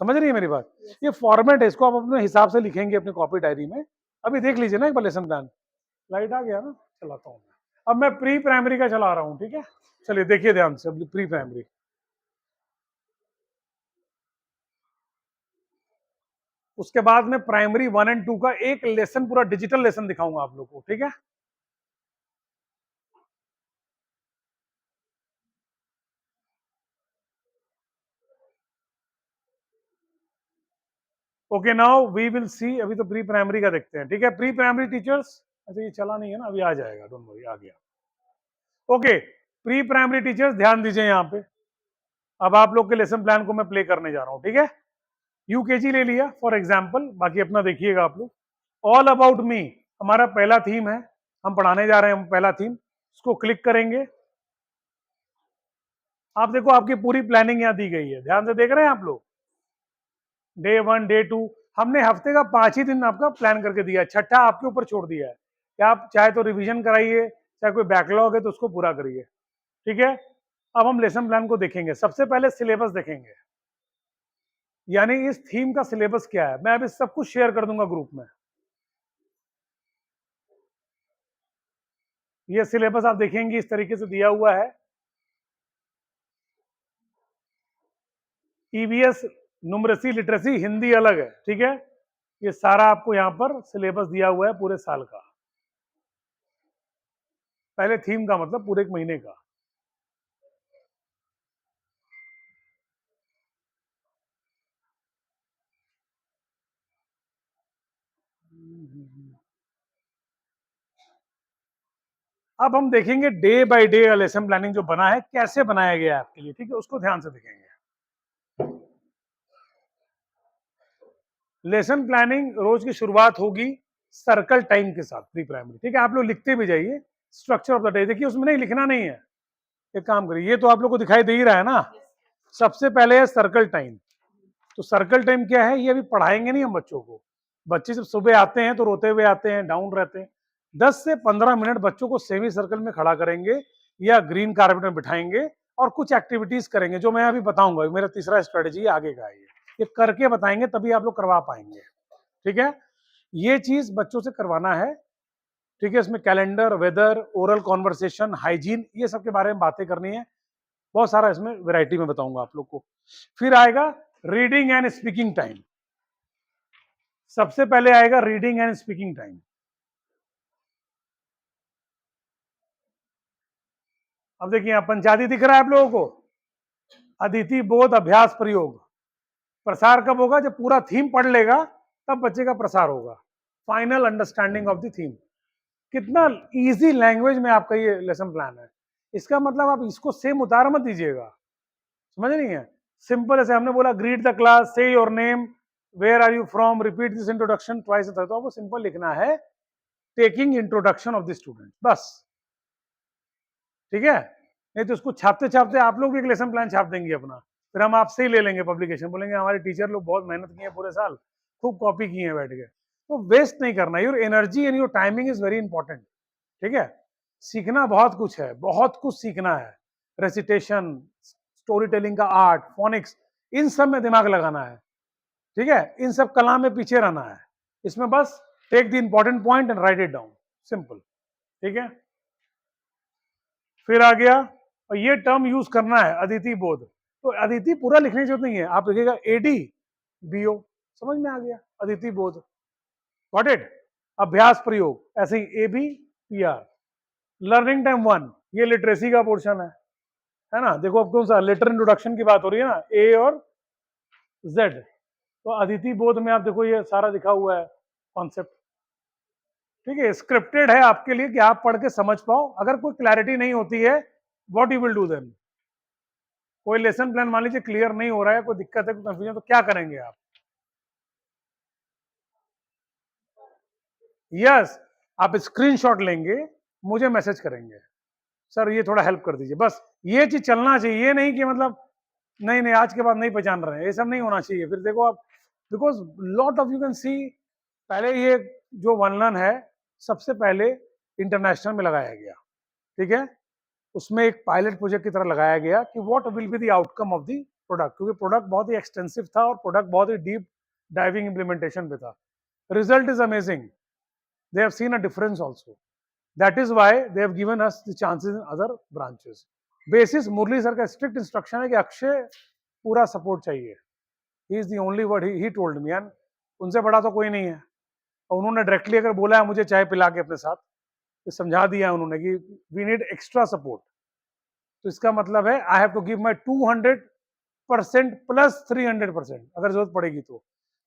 समझ रही है मेरी बात? ये फॉर्मेट है, इसको आप अपने हिसाब से लिखेंगे अपनी कॉपी डायरी में। अभी देख लीजिए ना एक बार लेसन प्लान। लाइट आ गया ना, चलाता हूँ। अब मैं प्री प्राइमरी का चला रहा हूँ। ठीक है, चलिए देखिए ध्यान से, अभी प्री प्राइमरी। उसके बाद में प्राइमरी 1 और 2 का एक लेसन, पूरा डिजिटल लेसन दिखाऊंगा आप लोग को। ठीक है, okay now we will see. अभी तो प्री प्राइमरी का देखते हैं। ठीक है, प्री प्राइमरी टीचर्स, अच्छा ये चला नहीं है ना, अभी आ जाएगा, डोंट वरी, आ गया। ओके, प्री प्राइमरी टीचर्स ध्यान दीजिए यहाँ पे। अब आप लोग के लेसन प्लान को मैं प्ले करने जा रहा हूँ। ठीक है, यूकेजी ले लिया फॉर एग्जाम्पल, बाकी अपना देखिएगा आप लोग। ऑल अबाउट मी हमारा पहला थीम है, हम पढ़ाने जा रहे हैं, हम पहला थीम, इसको क्लिक करेंगे। आप देखो आपकी पूरी प्लानिंग यहाँ दी गई है, ध्यान से देख रहे हैं आप लोग। डे 1, डे 2, हमने हफ्ते का 5 ही दिन आपका प्लान करके दिया है, छठा आपके ऊपर छोड़ दिया है कि आप चाहे तो रिवीजन कराइए, चाहे कोई बैकलॉग है तो उसको पूरा करिए। ठीक है, अब हम लेसन प्लान को देखेंगे। सबसे पहले सिलेबस देखेंगे, यानी इस थीम का सिलेबस क्या है। मैं अभी सब कुछ शेयर कर दूंगा ग्रुप में। ये सिलेबस आप देखेंगे इस तरीके से दिया हुआ है। ईवीएस, न्यूमरेसी, लिटरेसी, हिंदी अलग है। ठीक है, ये सारा आपको यहाँ पर सिलेबस दिया हुआ है पूरे साल का। पहले थीम का मतलब पूरे एक महीने का। अब हम देखेंगे day by day lesson planning जो बना है कैसे बनाया गया है आपके लिए, ठीक है, उसको ध्यान से देखेंगे। लेसन प्लानिंग रोज की शुरुआत होगी सर्कल टाइम के साथ, प्री प्राइमरी, ठीक है, आप लोग लिखते भी जाइए स्ट्रक्चर ऑफ द डे, देखिए उसमें नहीं लिखना नहीं है, एक काम करिए, ये तो आप लोग को दिखाई दे ही रहा है ना। सबसे पहले है सर्कल टाइम। तो सर्कल टाइम क्या है, ये अभी पढ़ाएंगे नहीं हम बच्चों को। बच्चे जब सुबह आते हैं तो रोते हुए आते हैं, डाउन रहते हैं। 10 से 15 मिनट बच्चों को सेमी सर्कल में खड़ा करेंगे या ग्रीन कारपेट में बिठाएंगे और कुछ एक्टिविटीज करेंगे जो मैं अभी बताऊंगा, मेरा तीसरा स्ट्रेटेजी आगे का है, ये करके बताएंगे तभी आप लोग करवा पाएंगे, ठीक है। ये चीज बच्चों से करवाना है, ठीक है। इसमें calendar, weather, oral conversation, hygiene, ये सब के बारे में बातें करनी है, बहुत सारा इसमें वैरायटी में बताऊंगा आप लोग को। फिर आएगा रीडिंग एंड स्पीकिंग टाइम। सबसे पहले आएगा रीडिंग एंड स्पीकिंग टाइम। अब देखिए यहां पंचायती दिख रहा है आप लोगों को, अदिति बोध अभ्यास प्रयोग। प्रसार कब होगा, जब पूरा थीम पढ़ लेगा तब बच्चे का प्रसार होगा। Final understanding of the theme. कितना इजी लैंग्वेज में आपका ये लेसन प्लान है, इसका मतलब आप इसको सेम उतार मत दीजिएगा, समझ नहीं है। सिंपल ऐसे हमने बोला greet the class, say your name, where are you from, repeat this introduction twice, तो आपको सिंपल लिखना है taking introduction of the student, बस, ठीक है। नहीं तो उसको छापते छापते आप लोग भी एक लेसन प्लान छाप देंगे अपना, फिर हम आपसे ही ले लेंगे पब्लिकेशन, बोलेंगे हमारे टीचर लोग बहुत मेहनत किए हैं पूरे साल, खूब कॉपी किए हैं बैठ के। तो वेस्ट नहीं करना, your energy and your timing is very important, ठीक है। सीखना बहुत कुछ है, बहुत कुछ सीखना है, रेसिटेशन, स्टोरी टेलिंग का आर्ट, फोनिक्स, इन सब में दिमाग लगाना है, ठीक है। इन सब कला में पीछे रहना है, इसमें बस take the important point and write it down, simple, ठीक है। फिर आ गया, और ये टर्म यूज करना है अदिति बोध, तो अदिति पूरा लिखने की जरूरत नहीं है, आप लिखिएगा एडी बीओ, समझ में आ गया, अदिति बोध, गॉट इट। अभ्यास प्रयोग ऐसे ही A B P R. Learning time 1, ये लिटरेसी का पोर्शन है ना। देखो अब कौन सा लेटर इंट्रोडक्शन की बात हो रही है ना, ए और जेड, तो अदिति बोध में आप देखो ये सारा दिखा हुआ है कॉन्सेप्ट, ठीक है। स्क्रिप्टेड है आपके लिए कि आप पढ़ के समझ पाओ, अगर कोई क्लैरिटी नहीं होती है what you will do then, कोई लेसन प्लान मान लीजिए क्लियर नहीं हो रहा है, कोई दिक्कत है, कोई कंफ्यूजन, तो क्या करेंगे आप, यस, आप स्क्रीनशॉट लेंगे, मुझे मैसेज करेंगे, सर ये थोड़ा हेल्प कर दीजिए, बस ये चीज चलना चाहिए, ये नहीं कि मतलब नहीं नहीं आज के बाद नहीं पहचान रहे हैं, ये सब नहीं होना चाहिए। फिर देखो आप, because lot of you can सी, पहले ये जो वर्णन है सबसे पहले इंटरनेशनल में लगाया गया, ठीक है, उसमें एक पायलट प्रोजेक्ट की तरह लगाया गया कि what will be the outcome of the product, क्योंकि प्रोडक्ट बहुत ही एक्सटेंसिव था और प्रोडक्ट बहुत ही डीप डाइविंग इंप्लीमेंटेशन पे था। Result is amazing, they have seen a difference also, that is why they have given us the chances in other branches। Basis Murali sir का strict instruction है कि अक्षय पूरा सपोर्ट चाहिए, he is the only word he told me, and उनसे बड़ा तो कोई नहीं है, और उन्होंने डायरेक्टली अगर बोला है मुझे चाय पिला के अपने साथ, तो समझा दिया है उन्होंने कि वी नीड एक्स्ट्रा सपोर्ट, तो इसका मतलब है I have to give my 200% plus 300% अगर जरूरत पड़ेगी तो,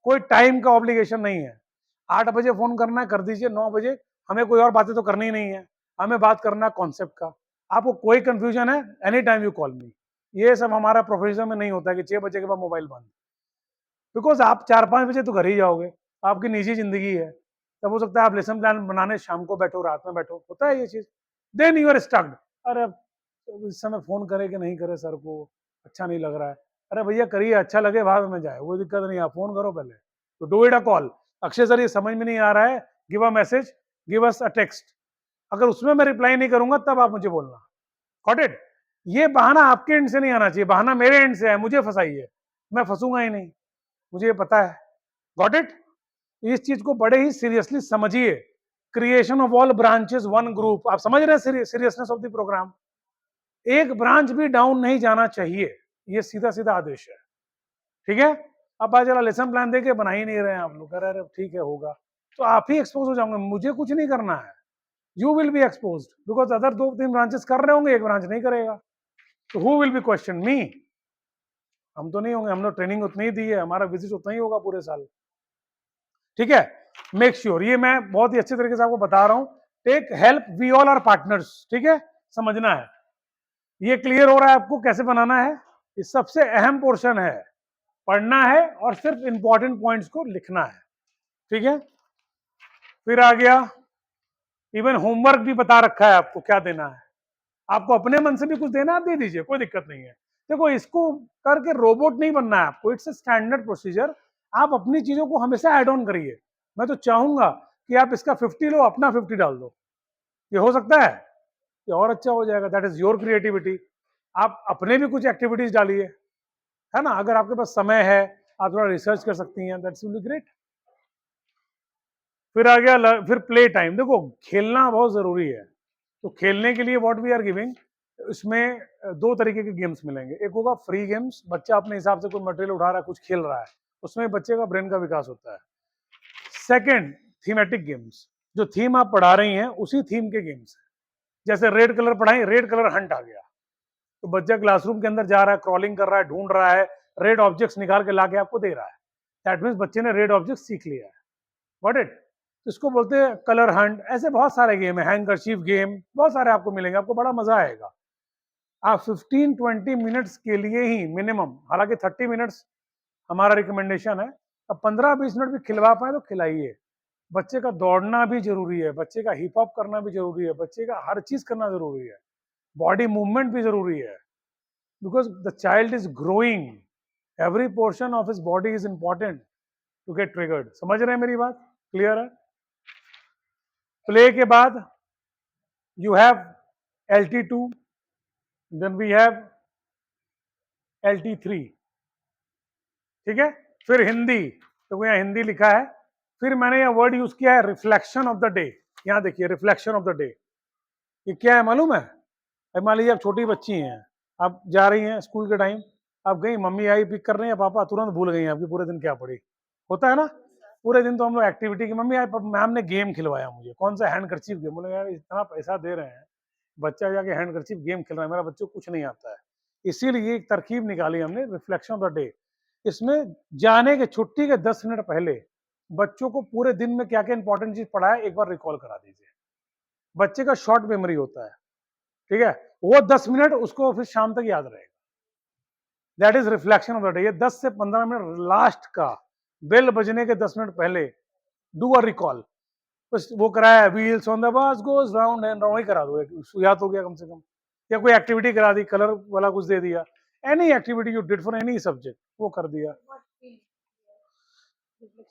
कोई टाइम का ऑब्लिगेशन नहीं है। 8 बजे फोन करना है कर दीजिए, 9 बजे, हमें कोई और बातें तो करनी ही नहीं है, हमें बात करना है कॉन्सेप्ट का। आपको कोई कंफ्यूजन है एनी टाइम यू कॉल मी, ये सब हमारा प्रोफेशनल में नहीं होता है कि 6 बजे के बाद मोबाइल बंद, बिकॉज आप 4-5 बजे तो घर ही जाओगे, आपकी निजी जिंदगी है, तब हो सकता है आप लेसन प्लान बनाने शाम को बैठो, रात में बैठो, होता है ये चीज, देन यू आर स्टक्ड, अरे इस समय फोन करे कि नहीं करे सर को, अच्छा नहीं लग रहा है, अरे भैया करिए, अच्छा लगे बाद में जाए, वो दिक्कत नहीं, आप फोन करो पहले, तो do it a call, Akshay sir ये समझ में नहीं आ रहा है, give a message, give us a text, अगर उसमें मैं रिप्लाई नहीं करूंगा तब आप मुझे बोलना, गॉट इट। ये बहाना आपके एंड से नहीं आना चाहिए, बहाना मेरे एंड से है, मुझे फंसाइए, मैं फंसूंगा ही नहीं, मुझे ये पता है, गॉट इट। इस चीज को बड़े ही सीरियसली समझिए, creation of all branches one group, आप समझ रहे हैं सीरियसनेस ऑफ द प्रोग्राम, एक ब्रांच भी डाउन नहीं जाना चाहिए, ये सीधा सीधा आदेश है, ठीक है। अब आज चला लेसन प्लान देके बना ही नहीं रहे हैं आप लोग, कह रहे ठीक है होगा, तो आप ही एक्सपोज हो जाओगे, मुझे कुछ नहीं करना है, you will be expose, because other 2-3 branches कर रहे होंगे, एक ब्रांच नहीं करेगा, तो हु विल बी क्वेश्चन मी, हम तो नहीं होंगे, हमने ट्रेनिंग उतनी ही दी है, हमारा विजिट उतना ही होगा पूरे साल, ठीक है। मेक श्योर ये मैं बहुत ही अच्छे तरीके से आपको बता रहा हूँ, take help, we all are partners, ठीक है, समझना है। ये क्लियर हो रहा है आपको कैसे बनाना है? ये सबसे अहम पोर्शन है, पढ़ना है और सिर्फ इंपॉर्टेंट पॉइंट्स को लिखना है, ठीक है। फिर आ गया, इवन होमवर्क भी बता रखा है आपको क्या देना है। आपको अपने मन से भी कुछ देना, आप दे दीजिए, कोई दिक्कत नहीं है। देखो, इसको करके रोबोट नहीं बनना है आपको, इट्स अ स्टैंडर्ड प्रोसीजर। आप अपनी चीजों को हमेशा ऐड ऑन करिए। मैं तो चाहूंगा कि आप इसका 50 लो, अपना 50 डाल दो। ये हो सकता है, ये और अच्छा हो जाएगा। That is your creativity. आप अपने भी कुछ एक्टिविटीज डालिए, है ना। अगर आपके पास समय है, आप थोड़ा रिसर्च कर सकती हैं, दैट्स विल बी ग्रेट। फिर आ गया फिर प्ले टाइम। देखो, खेलना बहुत जरूरी है, तो खेलने के लिए व्हाट वी आर गिविंग, इसमें दो तरीके के गेम्स मिलेंगे। एक होगा फ्री गेम्स, बच्चा अपने हिसाब से कोई मटेरियल उठा रहा है, कुछ खेल रहा है, उसमें बच्चे का ब्रेन का विकास होता है। सेकंड, थीमेटिक गेम्स, जो थीम आप पढ़ा रही हैं उसी थीम के गेम्स हैं। जैसे रेड कलर पढ़ाई, रेड कलर हंट आ गया, तो बच्चा क्लासरूम के अंदर जा रहा है, क्रॉलिंग कर रहा है, ढूंढ रहा है, रेड ऑब्जेक्ट्स निकाल के लाके आपको दे रहा है। दैट मीन्स बच्चे ने रेड ऑब्जेक्ट सीख लिया है। व्हाट इट, इसको बोलते हैं कलर हंट। ऐसे बहुत सारे गेम है, हैंकरचीफ गेम, बहुत सारे आपको मिलेंगे, आपको बड़ा मजा आएगा। आप 15-20 मिनट्स के लिए ही मिनिमम, हालांकि 30 मिनट्स हमारा रिकमेंडेशन है, अब 15-20 मिनट भी खिलवा पाए तो खिलाइए। बच्चे का दौड़ना भी जरूरी है, बच्चे का हिप हॉप करना भी जरूरी है, बच्चे का हर चीज करना जरूरी है, बॉडी मूवमेंट भी जरूरी है, because the child is growing, every portion of his body is important to get triggered. समझ रहे हैं मेरी बात? क्लियर है? प्ले के बाद you have LT2, then we have LT3, ठीक है। फिर हिंदी, तो यहाँ हिंदी लिखा है। फिर मैंने यह वर्ड यूज किया है, रिफ्लेक्शन ऑफ द डे। यहाँ देखिए, रिफ्लेक्शन ऑफ द डे, ये क्या है मालूम है? अब मान लीजिए आप छोटी बच्ची हैं, आप जा रही हैं स्कूल के टाइम, आप गई, मम्मी आई पिक कर रही है, पापा तुरंत भूल गई हैं आपकी पूरे दिन क्या पढ़ी। होता है ना, पूरे दिन तो हम लोग एक्टिविटी की, मम्मी आई मैम ने गेम खिलवाया मुझे, कौन सा हैंडकरचीफ गेम। बोले यार इतना पैसा दे रहे हैं, बच्चा जाके हैंडकरचीफ गेम खेल रहा है, मेरा बच्चे को कुछ नहीं आता है। इसीलिए एक तरकीब निकाली हमने, रिफ्लेक्शन ऑफ द डे। इसमें जाने के, छुट्टी के 10 मिनट पहले बच्चों को पूरे दिन में क्या क्या इंपॉर्टेंट चीज पढ़ा है एक बार रिकॉल करा दीजिए। बच्चे का शॉर्ट मेमोरी होता है, ठीक है, वो 10 मिनट उसको फिर शाम तक याद रहेगा। That is reflection of the day. ये 10 से 15 मिनट लास्ट का, बेल बजने के 10 मिनट पहले डू अ रिकॉल। बस वो कराया, wheels on the bus goes round and round, ही करा दो, याद हो गया कम से कम। या कोई एक्टिविटी करा दी, कलर वाला कुछ दे दिया, any activity you did for any subject, वो कर दिया।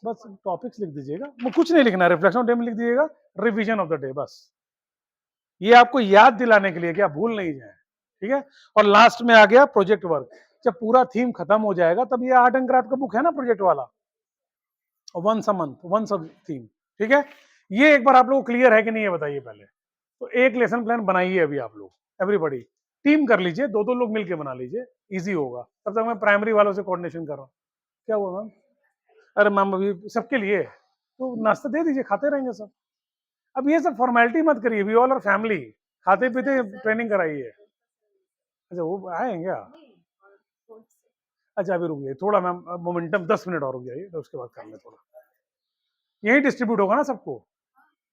बस टॉपिक्स लिख दीजिएगा, वो कुछ नहीं लिखना, रिफ्लेक्शन ऑफ डे में लिख दीजिएगा रिवीजन ऑफ द डे, बस। ये आपको याद दिलाने के लिए कि आप भूल नहीं जाए, ठीक है। और लास्ट में आ गया प्रोजेक्ट वर्क। जब पूरा थीम खत्म हो जाएगा, तब ये आर्ट एंड क्राफ्ट का बुक है ना प्रोजेक्ट वाला, once a month, once a theme, ठीक है। ये एक बार आप लोग क्लियर है कि नहीं, ये बताइए पहले। तो एक लेसन प्लान बनाइए अभी आप लोग, एवरीबॉडी टीम कर लीजिए, दो दो लोग मिलके बना लीजिए, इजी होगा। तब तक मैं प्राइमरी वालों से कोऑर्डिनेशन कर रहा हूँ। क्या हुआ मैम? अरे मैम अभी सबके लिए तो नाश्ता दे दीजिए, खाते रहेंगे सब। अब ये सब फॉर्मेलिटी मत करिए, वी ऑल आर फैमिली, खाते पीते ट्रेनिंग कराइए। अच्छा वो आए क्या? अच्छा अभी रुक जाइए थोड़ा मैम, मोमेंटम 10 मिनट और रुक जाइए, तो उसके बाद कर ले थोड़ा। यही डिस्ट्रीब्यूट होगा ना सबको,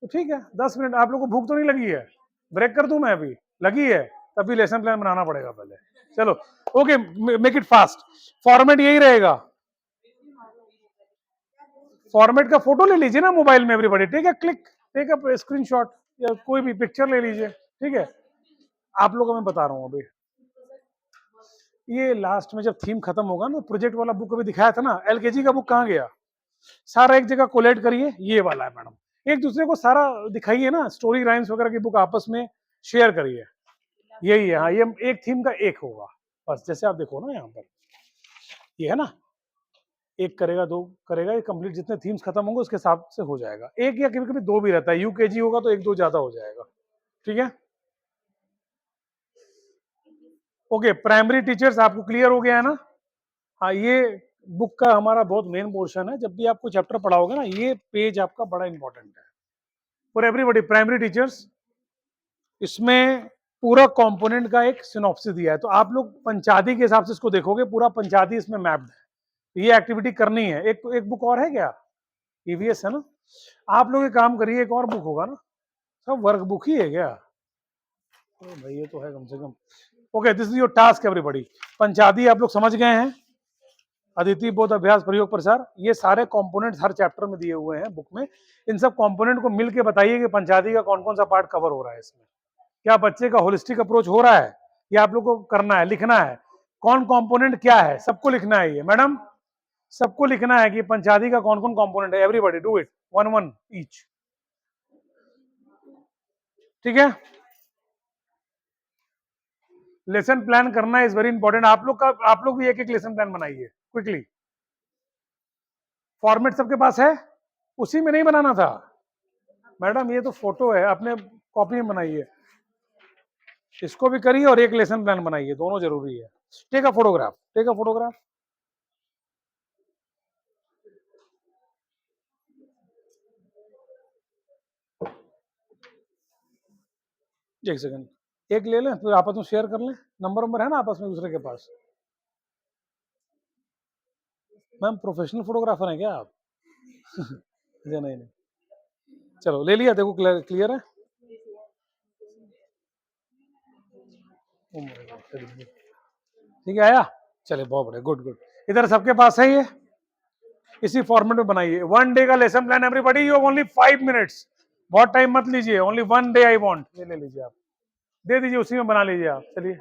तो ठीक है। 10 मिनट, आप लोगों को भूख तो नहीं लगी है? ब्रेक कर दूं मैं अभी? लगी है, तभी लेसन प्लान बनाना पड़ेगा पहले। चलो okay, make it fast. Format यही रहेगा, फॉर्मेट का फोटो ले लीजिए ना मोबाइल में एवरीबॉडी, ठीक है, क्लिक, टेक अप स्क्रीनशॉट या कोई भी पिक्चर ले लीजिए, ठीक है। आप लोगों को मैं बता रहा हूँ अभी, ये लास्ट में जब थीम खत्म होगा ना, प्रोजेक्ट वाला बुक अभी दिखाया था ना, एलकेजी का बुक कहाँ गया? सारा एक जगह कोलेट करिए, ये वाला है मैडम, एक दूसरे को सारा दिखाइए ना, स्टोरी राइम्स वगैरह की बुक आपस में शेयर करिए। यही है, हाँ, ये एक थीम का एक होगा बस। जैसे आप देखो ना यहाँ पर, ये है ना, एक करेगा, दो करेगा, ये कंप्लीट जितने थीम्स खत्म होंगे उसके हिसाब से हो जाएगा। एक या कभी कभी दो भी रहता है, यूकेजी होगा तो एक दो ज्यादा हो जाएगा, ठीक है। ओके, प्राइमरी टीचर्स आपको क्लियर हो गया है ना? हाँ, ये बुक का हमारा बहुत मेन पोर्शन है। जब भी आपको चैप्टर पढ़ाओगे ना, ये पेज आपका बड़ा इंपॉर्टेंट है फॉर एवरीबॉडी। प्राइमरी टीचर्स, इसमें पूरा कंपोनेंट का एक सिनॉप्सिस दिया है, तो आप लोग पंचादी के हिसाब से इसको देखोगे, पूरा पंचादी इसमें मैप्ड है। ये एक्टिविटी करनी है। एक बुक और है क्या? ईवीएस है ना, आप लोग एक काम करिए, एक और बुक होगा ना, सब वर्कबुक ही है क्या? तो भाई ये तो है कम से कम। Okay, this is your task everybody. पंचादी आप लोग समझ गए हैं, अदिति बोध अभ्यास प्रयोग प्रसार, ये सारे कंपोनेंट्स हर चैप्टर में दिए हुए हैं बुक में। इन सब कंपोनेंट को मिलके बताइए कि पंचादी का कौन कौन सा पार्ट कवर हो रहा है इसमें। क्या बच्चे का होलिस्टिक अप्रोच हो रहा है? ये आप लोग को करना है, लिखना है कौन कंपोनेंट क्या है, सबको लिखना है। ये मैडम सबको लिखना है कि पंचादी का कौन कौन कंपोनेंट है। Everybody do it one one each, ठीक है? लेसन प्लान करना इज वेरी इंपॉर्टेंट। आप लोग भी एक एक लेसन प्लान बनाइए क्विकली। फॉर्मेट सबके पास है? उसी में नहीं बनाना था मैडम, ये तो फोटो है, अपने कॉपी में बनाइए। इसको भी करिए और एक लेसन प्लान बनाइए, दोनों जरूरी है। Take a photograph, take a photograph. एक सेकंड, एक ले लें फिर आपस में शेयर कर लें। नंबर है ना आपस में दूसरे के पास? मैम प्रोफेशनल फोटोग्राफर हैं क्या आप? नहीं नहीं, चलो ले लिया, देखो क्लियर है। ठीक है, आया? चले बहुत बढ़िया, गुड गुड। इधर सबके पास है ये, इसी फॉर्मेट में बनाइए। 1 डे का lesson plan everybody, you have only 5 minutes. बहुत टाइम मत लीजिए, ओनली 1 डे आई वांट। ये ले लीजिए आप, दे दीजिए, उसी में बना लीजिए आप। चलिए,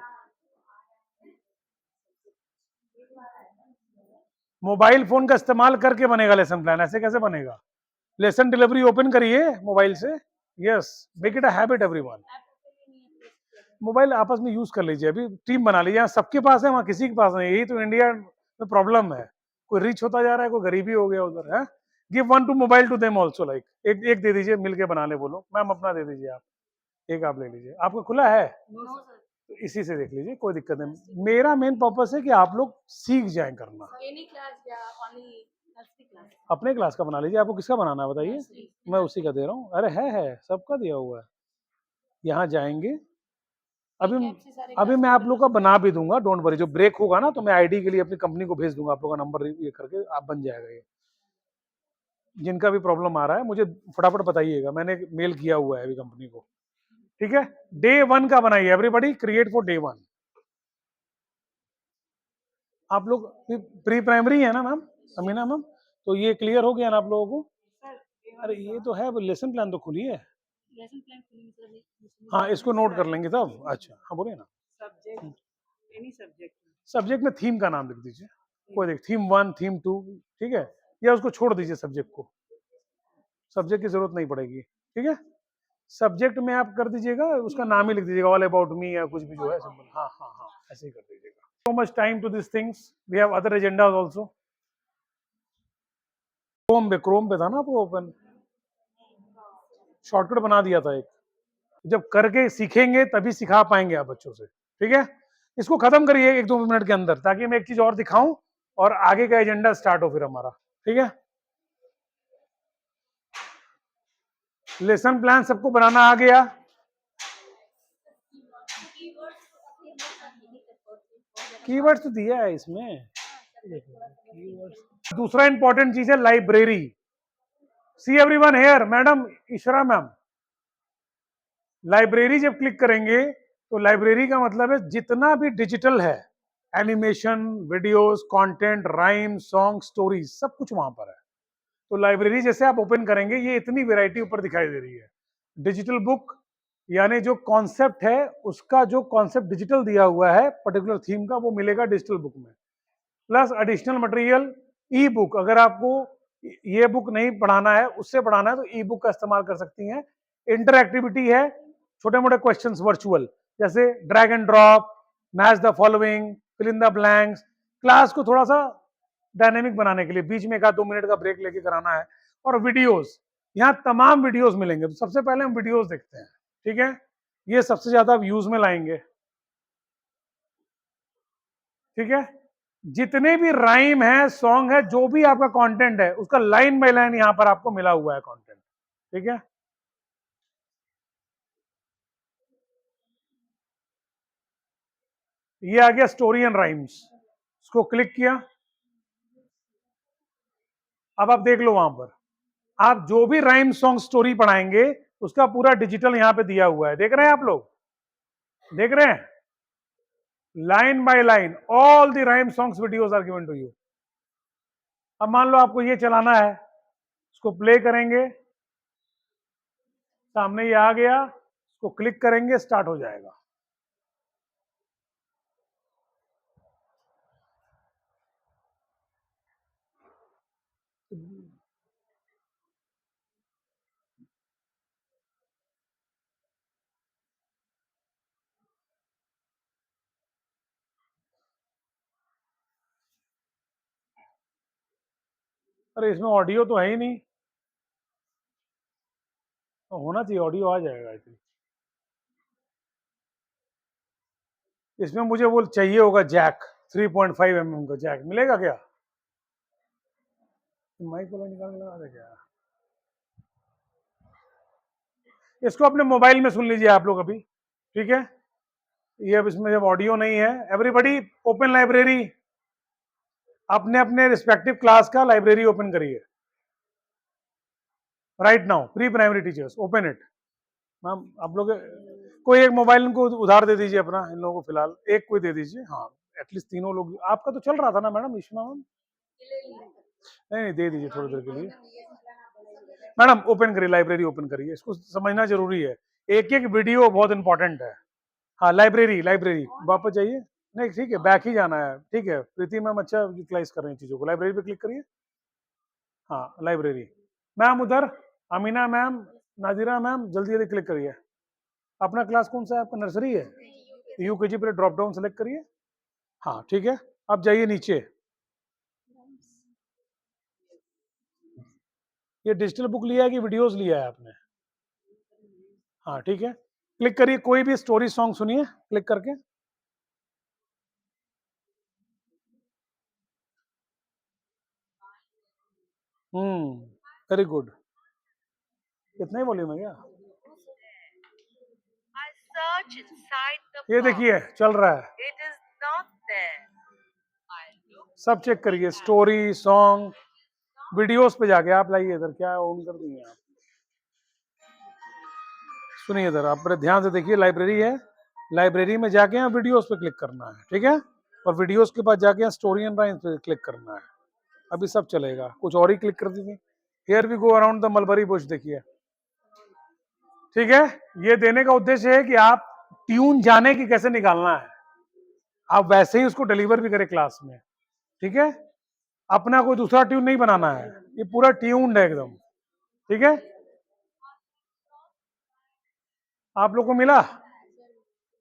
मोबाइल फोन का इस्तेमाल करके बनेगा लेसन प्लान, ऐसे कैसे बनेगा? लेसन डिलीवरी ओपन करिए मोबाइल से। Yes, make it a habit everyone. Mobile आपस में यूज कर लीजिए, अभी टीम बना लीजिए। सबके पास है, वहां किसी के पास नहीं। यही तो इंडिया में प्रॉब्लम है, कोई रिच होता जा रहा है, कोई गरीबी हो गया उधर है। Give one two mobile to them also, like एक एक दे दीजिए, मिलके बना ले। बोलो मैम अपना दे दीजिए, आप एक आप ले लीजिए। आपका खुला है तो इसी से देख लीजिए, कोई दिक्कत नहीं। मेरा मेन पर्पस है कि आप लोग सीख जाएं करना। अपने क्लास का बना लीजिए, आपको किसका बनाना है बताइए, मैं उसी का दे रहा हूँ। अरे है सबका दिया हुआ है। यहाँ जाएंगे, अभी मैं आप लोग का बना भी दूंगा, डोंट वरी। जो ब्रेक होगा ना तो मैं आईडी के लिए अपनी कंपनी को भेज दूंगा, आप लोग का नंबर ये करके आप बन जाएगा ये। जिनका भी प्रॉब्लम आ रहा है मुझे फटाफट बताइएगा, मैंने मेल किया हुआ है अभी कंपनी को, ठीक है? डे 1 का बनाइए एवरीबॉडी, क्रिएट फॉर डे 1। आप लोग प्री प्राइमरी है ना मैम, अमीना मैम? तो ये क्लियर हो गया ना आप लोगों को? अरे ये तो है, लेसन प्लान तो खुली है। हाँ, इसको नोट कर लेंगे तब। अच्छा हाँ, बोलिए ना। सब्जेक्ट में थीम का नाम लिख दीजिए, कोई देख, थीम 1, थीम 2, ठीक है? या उसको छोड़ दीजिए सब्जेक्ट को, सब्जेक्ट की जरूरत नहीं पड़ेगी, ठीक है? सब्जेक्ट में आप कर दीजिएगा, उसका नाम ही लिख दीजिएगा, ऑल अबाउट मी या कुछ भी जो है सिंपल। हाँ हाँ हाँ, ऐसे ही कर दीजिएगा। So much time to this things, we have other agendas also. Chrome पे था ना वो ओपन, शॉर्टकट बना दिया था एक। जब करके सीखेंगे तभी सिखा पाएंगे आप बच्चों से, ठीक है? इसको खत्म करिए 1-2 मिनट के अंदर, ताकि मैं एक चीज और दिखाऊं और आगे का एजेंडा स्टार्ट हो फिर हमारा, ठीक है? लेसन प्लान सबको बनाना आ गया? कीवर्ड्स तो दिया है इसमें। दूसरा इंपॉर्टेंट चीज है library. See everyone here, madam ईश्वरा मैम, लाइब्रेरी जब क्लिक करेंगे तो लाइब्रेरी का मतलब है जितना भी डिजिटल है, animation, videos, content, rhyme, song, stories, सब कुछ वहां पर है। तो लाइब्रेरी जैसे आप ओपन करेंगे, ये इतनी वेराइटी ऊपर दिखाई दे रही है। डिजिटल बुक, यानी जो कॉन्सेप्ट है उसका, जो कॉन्सेप्ट डिजिटल दिया हुआ है पर्टिकुलर थीम का, वो मिलेगा डिजिटल बुक में। प्लस एडिशनल मटेरियल, ई बुक, अगर आपको ये बुक नहीं पढ़ाना है, उससे पढ़ाना है, तो ई बुक का इस्तेमाल कर सकती हैं। इंटरएक्टिविटी है, छोटे मोटे क्वेश्चंस वर्चुअल, जैसे drag and drop, match the following, fill in the blanks. Class को थोड़ा सा डायनेमिक बनाने के लिए बीच में 1-2 मिनट का ब्रेक लेके कराना है। और वीडियोस, यहाँ तमाम वीडियोस मिलेंगे। तो सबसे पहले हम वीडियोस देखते हैं, ठीक है? ये सबसे ज्यादा यूज में लाएंगे, ठीक है? जितने भी राइम है, सॉन्ग है, जो भी आपका कंटेंट है, उसका लाइन बाय लाइन यहां पर आपको मिला हुआ है कंटेंट, ठीक है? ये आ गया स्टोरी एंड राइम्स, इसको क्लिक किया। अब आप देख लो, वहां पर आप जो भी राइम, सॉन्ग, स्टोरी पढ़ाएंगे उसका पूरा डिजिटल यहाँ पे दिया हुआ है, देख रहे हैं आप लोग, देख रहे हैं, line by line all the rhyme songs videos are given to you. अब मान लो आपको ये चलाना है, इसको प्ले करेंगे, सामने ये आ गया, इसको क्लिक करेंगे, स्टार्ट हो जाएगा। अरे इसमें ऑडियो तो है ही नहीं, तो होना चाहिए, ऑडियो आ जाएगा आई थिंक। इसमें मुझे वो चाहिए होगा जैक, 3.5 mm का जैक मिलेगा क्या? माइक वाला निकाल के लगा दे क्या? इसको अपने मोबाइल में सुन लीजिए आप लोग अभी, ठीक है? ये अब इसमें जब ऑडियो नहीं है, एवरीबॉडी ओपन लाइब्रेरी, अपने अपने रिस्पेक्टिव क्लास का लाइब्रेरी ओपन करिए right now. Pre primary teachers open it. Ma'am आप लोग कोई एक मोबाइल इनको उधार दे दीजिए अपना, इन लोगों को फिलहाल एक कोई दे दीजिए, हाँ एटलीस्ट तीनों लोग। आपका तो चल रहा था ना मैडम, ईशना मैम? नहीं नहीं, दे दीजिए थोड़ी देर के लिए। मैडम ओपन करिए, लाइब्रेरी ओपन करिए, इसको समझना जरूरी है, एक एक वीडियो बहुत इंपॉर्टेंट है। हाँ लाइब्रेरी, लाइब्रेरी वापस जाइए, नहीं ठीक है, बैक ही जाना है, ठीक है। प्रीति मैम अच्छा यूटिलाइज कर रही हैं चीजों को, लाइब्रेरी पे क्लिक करिए। हाँ लाइब्रेरी, मैम उधर अमीना मैम, नाजिरा मैम, जल्दी जल्दी क्लिक करिए। अपना क्लास कौन सा है आपका? नर्सरी है, यूकेजी पे ड्रॉप डाउन सेलेक्ट करिए। हाँ ठीक है, अब जाइए नीचे, ये डिजिटल बुक लिया है कि वीडियोस लिया है आपने? हाँ ठीक है, क्लिक करिए, कोई भी स्टोरी सॉन्ग सुनिए क्लिक करके। Very good. कितना ही वॉल्यूम है क्या? ये देखिए चल रहा है, सब चेक करिए, स्टोरी सॉन्ग वीडियोस पे जाके आप लाइए इधर, क्या ऑन कर दिए आप? सुनिए इधर, आप बड़े ध्यान से देखिए, लाइब्रेरी है, लाइब्रेरी में जाके यहाँ वीडियोस पे क्लिक करना है, ठीक है? और वीडियोस के बाद जाके यहाँ स्टोरी एंड राइम्स पे क्लिक करना है। अभी सब चलेगा, कुछ और ही क्लिक कर दीजिए। Here we go around the mulberry bush, देखिए ठीक है। ये देने का उद्देश्य है कि आप ट्यून जाने की कैसे निकालना है, आप वैसे ही उसको डिलीवर भी करें क्लास में, ठीक है? अपना कोई दूसरा ट्यून नहीं बनाना है, ये पूरा ट्यून्ड है एकदम, ठीक है? आप लोग को मिला?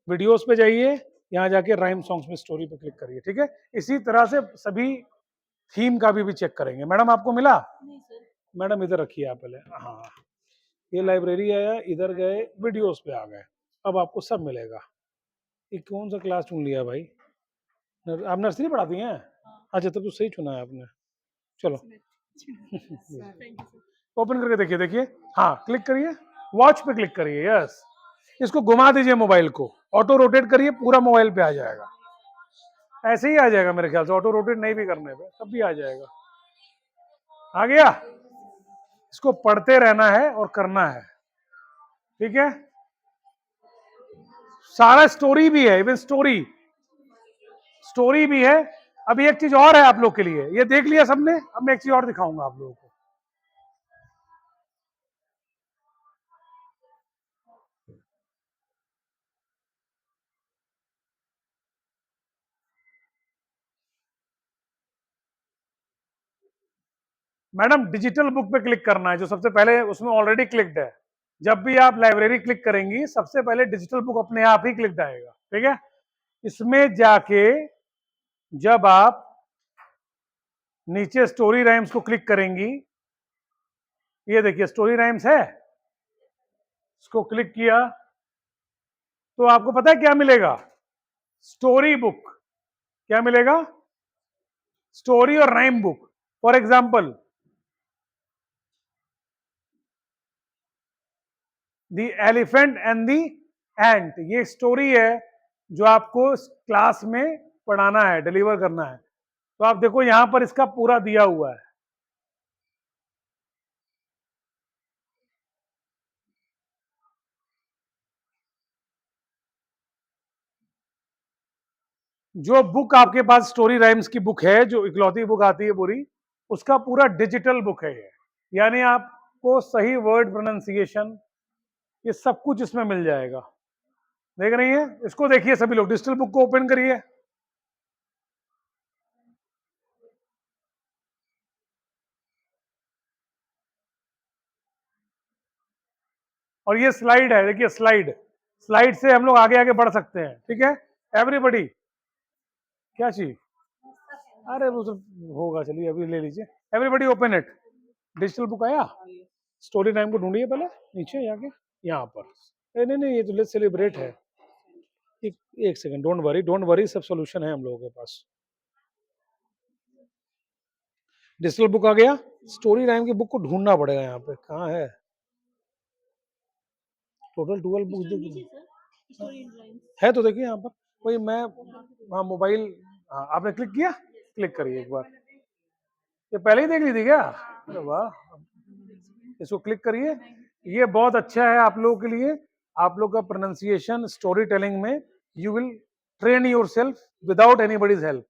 वीडियोस पे जाइए, यहाँ जाके राइम सॉन्ग्स में स्टोरी पे क्लिक करिए, ठीक है? इसी तरह से सभी थीम का भी चेक करेंगे। मैडम आपको मिला? मैडम इधर रखिए आप पहले, हाँ ये लाइब्रेरी आया, इधर गए, वीडियोस पे आ गए, अब आपको सब मिलेगा। ये कौन सा क्लास चुन लिया भाई? आप नर्सरी पढ़ाती हैं? अच्छा तब तो सही चुना है आपने, चलो ओपन करके देखिए, देखिए हाँ क्लिक करिए, वॉच पे क्लिक करिए, यस, इसको घुमा दीजिए मोबाइल को, ऑटो रोटेट करिए, पूरा मोबाइल पे आ जाएगा, ऐसे ही आ जाएगा मेरे ख्याल से, ऑटो रोटेट नहीं भी करने पे तब भी आ जाएगा। आ गया, इसको पढ़ते रहना है और करना है, ठीक है? सारा स्टोरी भी है, इवन स्टोरी, स्टोरी भी है। अभी एक चीज और है आप लोग के लिए, ये देख लिया सबने, अब मैं एक चीज और दिखाऊंगा आप लोगों को। मैडम डिजिटल बुक पे क्लिक करना है, जो सबसे पहले उसमें ऑलरेडी क्लिक्ड है। जब भी आप लाइब्रेरी क्लिक करेंगी, सबसे पहले डिजिटल बुक अपने आप ही क्लिक्ड आएगा, ठीक है? इसमें जाके जब आप नीचे स्टोरी राइम्स को क्लिक करेंगी, ये देखिए स्टोरी राइम्स है, इसको क्लिक किया तो आपको पता है क्या मिलेगा? Story book. क्या मिलेगा? स्टोरी और rhyme book. For example the elephant and the ant, ये स्टोरी है जो आपको क्लास में पढ़ाना है, डिलीवर करना है। तो आप देखो यहां पर इसका पूरा दिया हुआ है, जो बुक आपके पास स्टोरी राइम्स की बुक है, जो इकलौती बुक आती है पूरी, उसका पूरा डिजिटल बुक है ये। यानी आपको सही वर्ड प्रोनाउंसिएशन, ये सब कुछ इसमें मिल जाएगा। देख रही हैं? इसको देखिए सभी लोग, डिजिटल बुक को ओपन करिए। और ये स्लाइड है, देखिए स्लाइड, स्लाइड से हम लोग आगे आगे बढ़ सकते हैं। ठीक है एवरीबॉडी, क्या चीज? अरे वो तो होगा, चलिए अभी ले लीजिए। Everybody open it. Digital book आया? स्टोरी टाइम को ढूंढिए पहले, नीचे जाके, यहाँ पर। नहीं नहीं, ये तो लेट्स सेलिब्रेट है। एक सेकंड, डोंट वरी, सब सोल्यूशन है हम लोगों के पास। डिजिटल बुक आ गया, स्टोरी टाइम की बुक को ढूंढना पड़ेगा यहाँ पे, कहाँ है? टोटल 12 बुक है तो देखिए यहाँ पर। वही मैं, हाँ मोबाइल, हाँ आपने क्लिक किया, क्लिक करिए एक बार। ये पहले ही देख ली थी क्या? अरे वाह, इसको क्लिक करिए। ये बहुत अच्छा है आप लोगों के लिए, आप लोग का प्रोनाउंसिएशन स्टोरी टेलिंग में you will train yourself without anybody's help.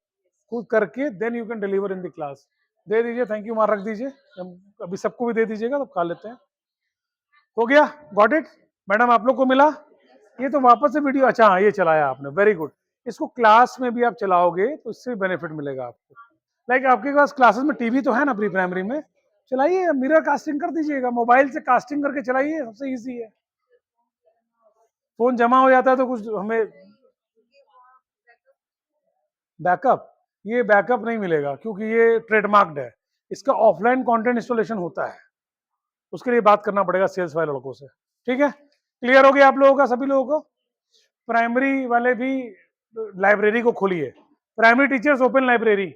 खुद करके then you can deliver in the class. दे दीजिए, थैंक यू मार रख दीजिए, अभी सबको भी दे दीजिएगा तो खा लेते हैं। हो गया? Got it? मैडम आप लोग को मिला? ये तो वापस से वीडियो, अच्छा हाँ ये चलाया आपने, वेरी गुड। इसको क्लास में भी आप चलाओगे तो इससे बेनिफिट मिलेगा आपको। लाइक आपके पास क्लासेस में टीवी तो है ना प्री प्राइमरी में, चलाइए, मिरर कास्टिंग कर दीजिएगा, मोबाइल से कास्टिंग करके चलाइए, सबसे इजी है। फोन जमा हो जाता है तो कुछ हमें बैकअप, ये बैकअप नहीं मिलेगा क्योंकि ये ट्रेडमार्क्ड है। इसका ऑफलाइन कंटेंट इंस्टॉलेशन होता है, उसके लिए बात करना पड़ेगा सेल्स वाले लड़कों से। ठीक है, क्लियर हो गया आप लोगों का, सभी लोगों को? प्राइमरी वाले भी लाइब्रेरी को खोलिए, प्राइमरी टीचर्स ओपन लाइब्रेरी।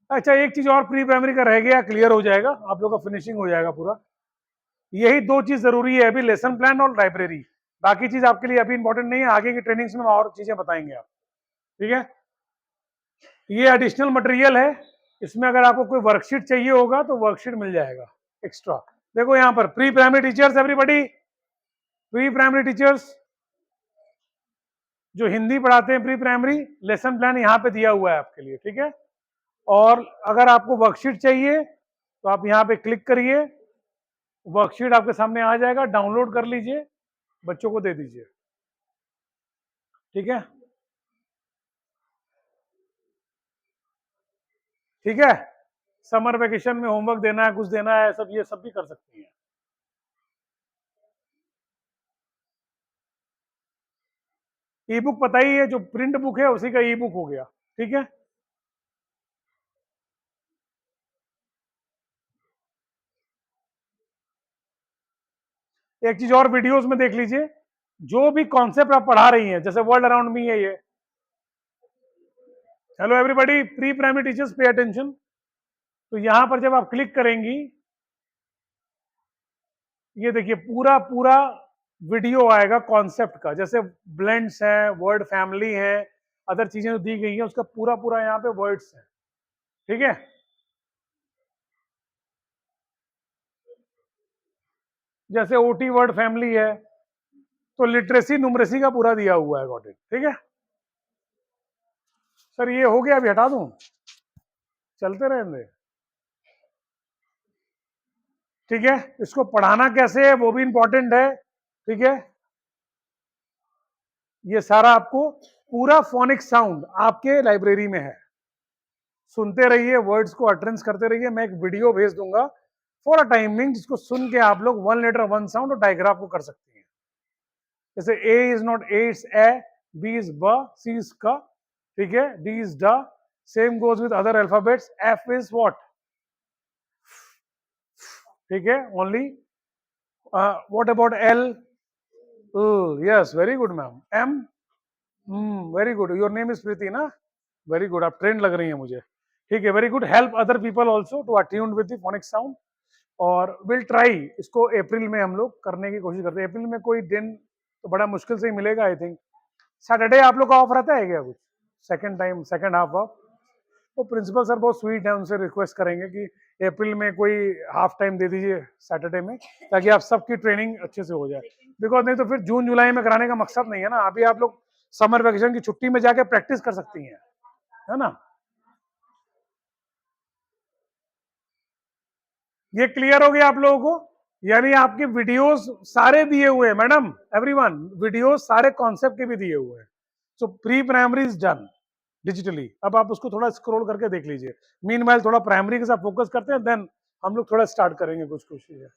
अच्छा एक चीज और प्री प्राइमरी का रह गया, क्लियर हो जाएगा, आप लोग का फिनिशिंग हो जाएगा पूरा। यही दो चीज जरूरी है अभी, लेसन प्लान और लाइब्रेरी। बाकी चीज आपके लिए अभी इंपॉर्टेंट नहीं है, आगे की ट्रेनिंग्स में और चीजें बताएंगे आप। ठीक है, ये एडिशनल मटेरियल है, इसमें अगर आपको कोई वर्कशीट चाहिए होगा तो वर्कशीट मिल जाएगा एक्स्ट्रा। देखो यहाँ पर pre primary teachers, everybody, pre primary teachers जो हिंदी पढ़ाते हैं प्री प्राइमरी, लेसन प्लान यहाँ पे दिया हुआ है आपके लिए। ठीक है, और अगर आपको वर्कशीट चाहिए तो आप यहाँ पे क्लिक करिए, वर्कशीट आपके सामने आ जाएगा, डाउनलोड कर लीजिए, बच्चों को दे दीजिए। ठीक है, ठीक है, समर वेकेशन में होमवर्क देना है, कुछ देना है, सब ये सब भी कर सकती हैं। ई बुक पता ही है, जो प्रिंट बुक है उसी का ई बुक हो गया। ठीक है, एक चीज और वीडियोस में देख लीजिए, जो भी कॉन्सेप्ट आप पढ़ा रही हैं, जैसे वर्ल्ड अराउंड मी है ये। Hello everybody, pre primary teachers pay attention. तो यहां पर जब आप क्लिक करेंगी, ये देखिए पूरा पूरा वीडियो आएगा कॉन्सेप्ट का, जैसे ब्लेंड्स है, वर्ड फैमिली है, अदर चीजें जो दी गई हैं उसका पूरा पूरा यहाँ पे वर्ड्स है। ठीक है, जैसे ओटी वर्ड फैमिली है तो लिटरेसी न्यूमरेसी का पूरा दिया हुआ है, गॉट इट? ठीक है सर, ये हो गया, अभी हटा दूं, चलते रहेंगे। ठीक है, इसको पढ़ाना कैसे है वो भी इंपॉर्टेंट है। ठीक है, ये सारा आपको पूरा फोनिक साउंड आपके लाइब्रेरी में है, सुनते रहिए, वर्ड्स को अटरेंस करते रहिए। मैं एक वीडियो भेज दूंगा फॉर अ टाइमिंग, जिसको सुन के आप लोग वन लेटर वन साउंड और डायग्राफ को कर सकते हैं। जैसे A is not A, it's A, B is ब, सी इज क, ठीक है, डी इज ड, same goes with other alphabets, F is what, ठीक है, only. What about L? Yes, very good ma'am. M, very good, your name is Preeti ना, very good, आप trend लग रही हैं मुझे। ठीक है, very good, help other people also to attuned with the phonic sound. और विल ट्राई, इसको अप्रैल में हम लोग करने की कोशिश करते हैं। अप्रैल में कोई दिन तो बड़ा मुश्किल से ही मिलेगा, आई थिंक। सैटरडे आप लोग का ऑफ रहता है क्या कुछ? Second time, second half of? तो प्रिंसिपल सर बहुत स्वीट है, उनसे रिक्वेस्ट करेंगे कि अप्रैल में कोई हाफ टाइम दे दीजिए सैटरडे में, ताकि आप सबकी ट्रेनिंग अच्छे से हो जाए। बिकॉज नहीं तो फिर जून जुलाई में कराने का मकसद नहीं है ना। अभी आप लोग समर वेकेशन की छुट्टी में जाके प्रैक्टिस कर सकती हैं, है ना। ये क्लियर हो गया आप लोगों को? यानी आपके वीडियोस सारे दिए हुए हैं मैडम, एवरीवन, वीडियोस सारे कॉन्सेप्ट के भी दिए हुए हैं। सो pre primary is done digitally. अब आप उसको थोड़ा स्क्रॉल करके देख लीजिए। मीनवाइल थोड़ा प्राइमरी के साथ फोकस करते हैं, देन हम लोग थोड़ा स्टार्ट करेंगे कुछ कुछ चीजें।